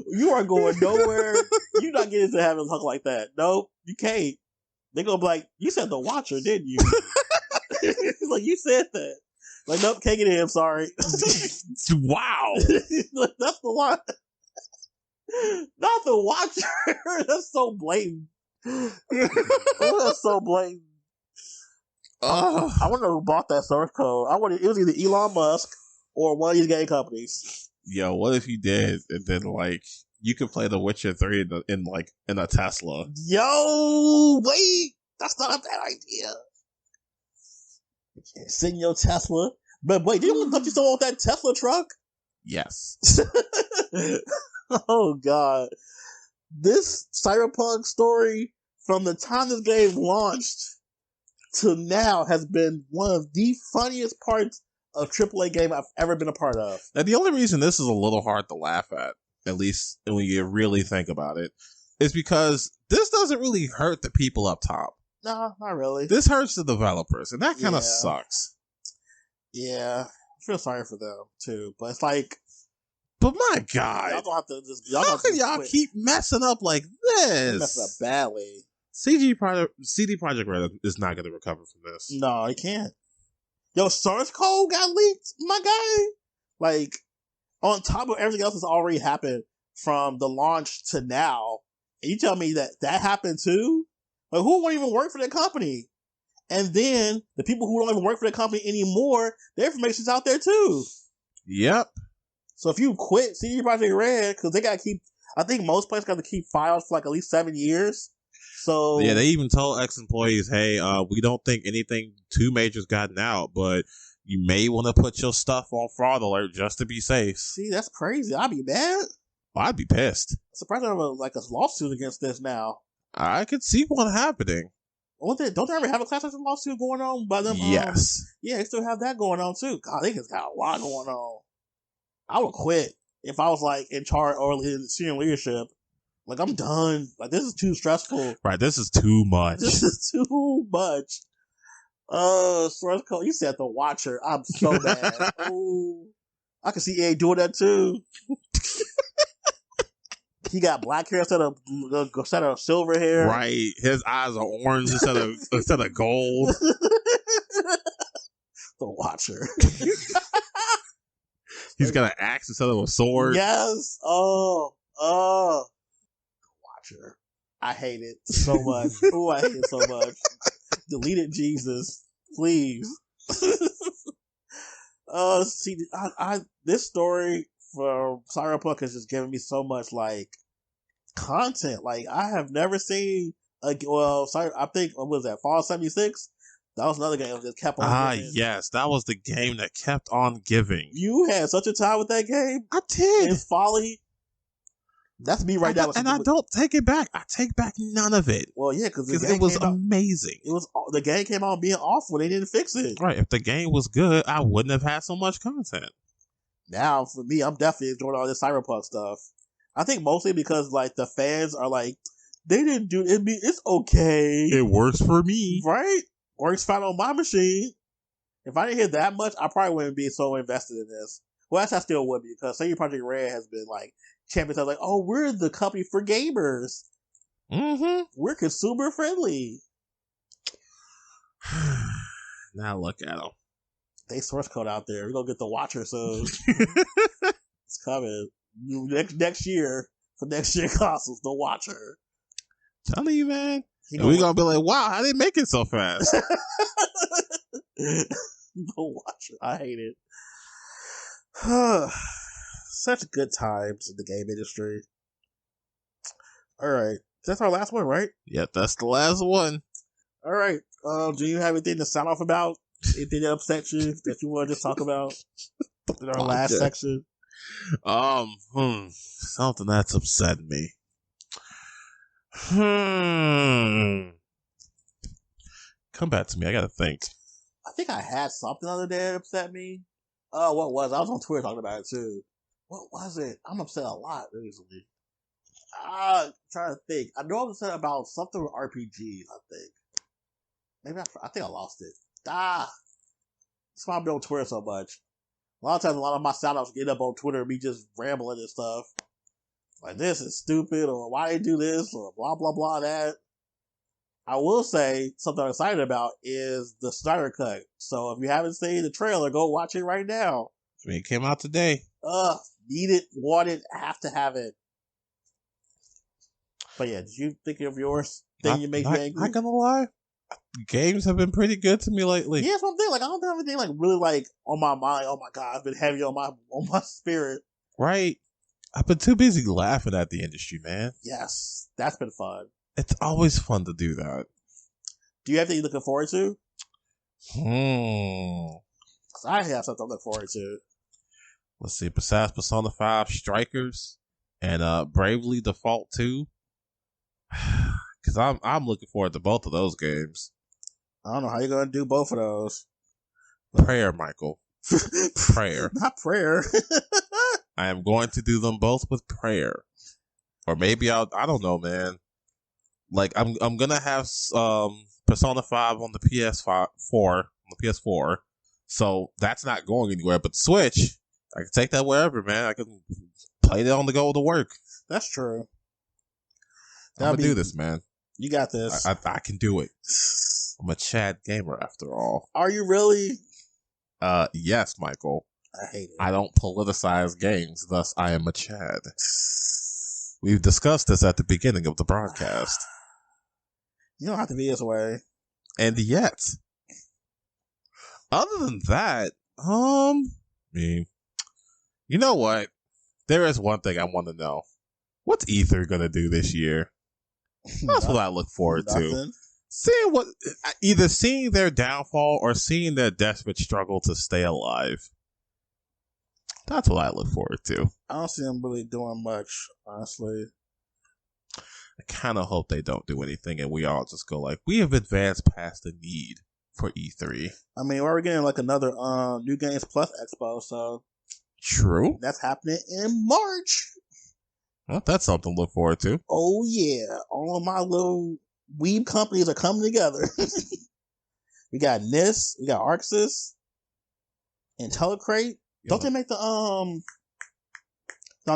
S3: You are going nowhere. You're not getting to heaven talk like that. Nope, you can't. They're going to be like, you said the Watcher, didn't you? Like, you said that. Like, nope, can't get in. I'm sorry.
S2: Wow.
S3: That's the line. Not the Watcher. That's so blatant. That's so blatant. I wonder who bought that source code. It was either Elon Musk or one of these game companies.
S2: Yo, what if he did, and then like you could play The Witcher 3 in a Tesla?
S3: Yo, wait, that's not a bad idea. Sit in your Tesla, but wait, don't you still want that Tesla truck?
S2: Yes.
S3: Oh God, this Cyberpunk story from the time this game launched to now has been one of the funniest parts of AAA game I've ever been a part of.
S2: Now, the only reason this is a little hard to laugh at least when you really think about it, is because this doesn't really hurt the people up top.
S3: No, not really.
S2: This hurts the developers, and that kind of sucks.
S3: Yeah, I feel sorry for them too, but it's like,
S2: but my God,
S3: y'all don't have to just.
S2: How can y'all keep messing up like this?
S3: Messing up badly.
S2: CD Projekt Red is not going to recover from this.
S3: No, it can't. Yo, source code got leaked, my guy. Like, on top of everything else that's already happened from the launch to now, and you tell me that happened too? Like, who won't even work for that company? And then the people who don't even work for the company anymore, their information's out there too.
S2: Yep.
S3: So if you quit CD Projekt Red, because they got to keep, I think most places got to keep files for like at least 7 years. So
S2: yeah, they even told ex-employees, hey, we don't think anything too major's gotten out, but you may want to put your stuff on fraud alert just to be safe.
S3: See, that's crazy. I'd be mad.
S2: Well, I'd be pissed.
S3: I'm surprised I have a lawsuit against this now.
S2: I could see one happening.
S3: Don't they ever have a class action lawsuit going on by them?
S2: Yes.
S3: Yeah, they still have that going on too. God, they just got a lot going on. I would quit if I was like in charge or in senior leadership. Like, I'm done. Like, this is too stressful.
S2: Right, this is too much.
S3: This is too much. Source code. You said the Watcher. I'm so mad. Ooh. I can see EA doing that too. He got black hair instead of silver hair.
S2: Right. His eyes are orange instead of gold.
S3: The Watcher.
S2: He's got an axe instead of a sword.
S3: Yes. Oh. Watcher. I hate it so much. Oh, I hate it so much. Delete it, Jesus. Please. See, this story for Cyberpunk has just given me so much, like, content. Like, I have never seen I think, what was that, Fall 76? That was another game that just kept on giving.
S2: Yes, that was the game that kept on giving.
S3: You had such a time with that game.
S2: I did.
S3: It's folly. That's me right now.
S2: And I don't take it back. I take back none of it.
S3: Well, yeah, because
S2: it was amazing.
S3: The game came out being awful. They didn't fix it.
S2: Right. If the game was good, I wouldn't have had so much content.
S3: Now, for me, I'm definitely enjoying all this Cyberpunk stuff. I think mostly because, like, the fans are like, they didn't do it. It's okay.
S2: It works for me.
S3: Right? Works fine on my machine. If I didn't hear that much, I probably wouldn't be so invested in this. Well, I still would be, because CD Projekt Red has been, like, champions of, like, oh, we're the company for gamers.
S2: Mm-hmm.
S3: We're consumer friendly.
S2: Now look at them.
S3: They source code out there. We're going to get the Watcher soon. It's coming. Next year, for next year consoles, the Watcher.
S2: Telling you, man. We're going to be like, wow, how they make it so fast?
S3: The Watcher. I hate it. Such good times in the game industry. Alright. That's our last one, right?
S2: Yep, that's the last one.
S3: Alright. Do you have anything to sound off about? Anything that upset you that you want to just talk about in our last section?
S2: Something that's upset me. Come back to me. I gotta think.
S3: I think I had something the other day that upset me. Oh, what was it? I was on Twitter talking about it too. What was it? I'm upset a lot recently. Trying to think. I know I'm upset about something with RPGs, I think. Maybe I think I lost it. That's why I'm on Twitter so much. A lot of times, a lot of my shout-outs get up on Twitter and me just rambling and stuff. Like, this is stupid, or why they do this, or blah, blah, blah, that. I will say, something I'm excited about is the Snyder Cut. So if you haven't seen the trailer, go watch it right now.
S2: I mean, it came out today.
S3: Need it, want it, have to have it. But yeah, did you think of yours? Thing you make you angry?
S2: Not gonna lie. Games have been pretty good to me lately.
S3: Yeah, that's what I'm saying. Like, I don't have anything like really like on my mind. Oh my god, it's been heavy on my spirit.
S2: Right. I've been too busy laughing at the industry, man.
S3: Yes, that's been fun.
S2: It's always fun to do that.
S3: Do you have anything you're looking forward to?
S2: 'Cause
S3: I have something I'm looking forward to.
S2: Let's see. Besides Persona 5 Strikers and Bravely Default 2, because I'm looking forward to both of those games.
S3: I don't know how you're gonna do both of those.
S2: Prayer, Michael. Prayer.
S3: Not prayer.
S2: I am going to do them both with prayer, or maybe I don't know, man. Like I'm gonna have Persona 5 on the PS4, so that's not going anywhere. But Switch, I can take that wherever, man. I can play it on the go to work.
S3: That's true.
S2: I'm gonna do this, man.
S3: You got this.
S2: I can do it. I'm a Chad gamer after all.
S3: Are you really?
S2: Yes, Michael.
S3: I hate it.
S2: I don't politicize games, thus I am a Chad. We've discussed this at the beginning of the broadcast.
S3: You don't have to be this way.
S2: And yet, other than that, I mean, you know what? There is one thing I want to know. What's Ether gonna do this year? That's what I look forward to. Either seeing their downfall or seeing their desperate struggle to stay alive. That's what I look forward to.
S3: I don't see them really doing much, honestly.
S2: I kind of hope they don't do anything and we all just go like, we have advanced past the need for E3.
S3: I mean, we're getting like another New Games Plus Expo, so.
S2: True.
S3: That's happening in March.
S2: Well, that's something to look forward to.
S3: Oh, yeah. All of my little weeb companies are coming together. We got NIS, we got Arxis, Intellicrate. Don't they make the no,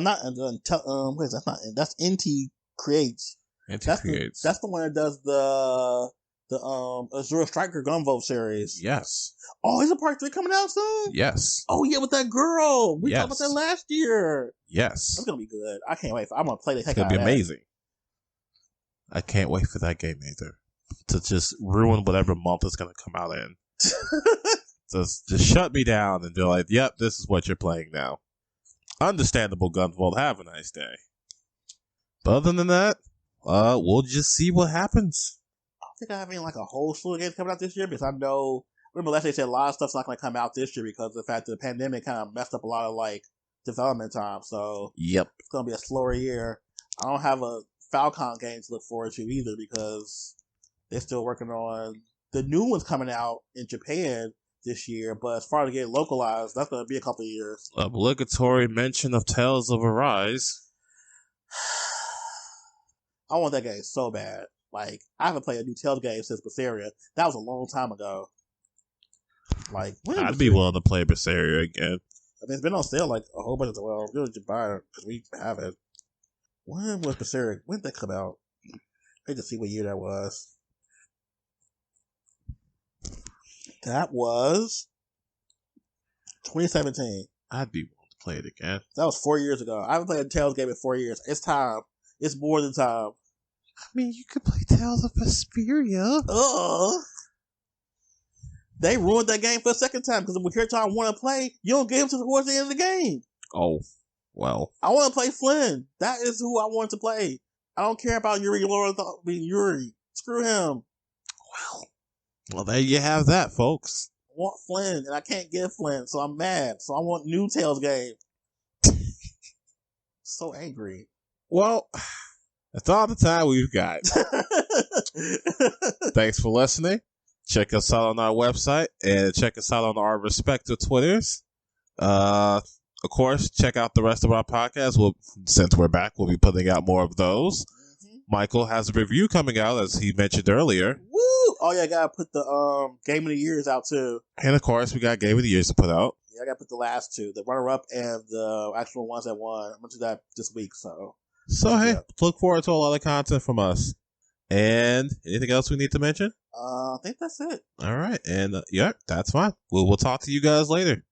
S3: not what is that? That's NT Creates. That's the one that does the Azure Striker Gunvolt series.
S2: Yes.
S3: Oh, is a part 3 coming out soon?
S2: Yes.
S3: Oh yeah, with that girl. We talked about that last year.
S2: Yes.
S3: That's gonna be good. I can't wait. I'm gonna play the heck out of that.
S2: It's gonna be amazing. I can't wait for that game either. To just ruin whatever month it's gonna come out in. Just shut me down and be like, yep, this is what you're playing now. Understandable, Gunvolt. Have a nice day. But other than that, we'll just see what happens.
S3: I don't think I have any like a whole slew of games coming out this year because I know, remember last year they said a lot of stuff's not going to come out this year because of the fact that the pandemic kind of messed up a lot of like development time. So
S2: yep,
S3: it's going to be a slower year. I don't have a Falcon game to look forward to either because they're still working on the new ones coming out in Japan this year, but as far as getting localized, that's going to be a couple of years.
S2: Obligatory mention of Tales of Arise.
S3: I want that game so bad. Like, I haven't played a new Tales game since Berseria. That was a long time ago. Like,
S2: I'd be willing to play Berseria again.
S3: I mean, it's been on sale like a whole bunch of well, really just buy it because we have it. When was Berseria? When did that come out? I hate to see what year that was. That was 2017.
S2: I'd be willing to play it again.
S3: That was 4 years ago. I haven't played a Tales game in 4 years. It's time. It's more than time.
S2: I mean, you could play Tales of Vesperia.
S3: They ruined that game for a second time because when every time I want to play, you don't get him towards the end of the game.
S2: Oh, well.
S3: I want to play Flynn. That is who I want to play. I don't care about Yuri Yuri. Screw him.
S2: Well, there you have that, folks.
S3: I want Flynn, and I can't get Flynn, so I'm mad. So I want new Tales game. So angry.
S2: Well, that's all the time we've got. Thanks for listening. Check us out on our website and check us out on our respective Twitters. Of course, check out the rest of our podcasts. Since we're back, we'll be putting out more of those. Mm-hmm. Michael has a review coming out, as he mentioned earlier.
S3: Woo! Oh yeah, I gotta put the Game of the Years out too.
S2: And of course, we got Game of the Years to put out.
S3: Yeah, I gotta put the last two, the runner-up and the actual ones that won. I'm gonna do that this week. So
S2: hey, look forward to a lot of content from us. And anything else we need to mention?
S3: I think that's it.
S2: All right, and yeah, that's fine. We'll talk to you guys later.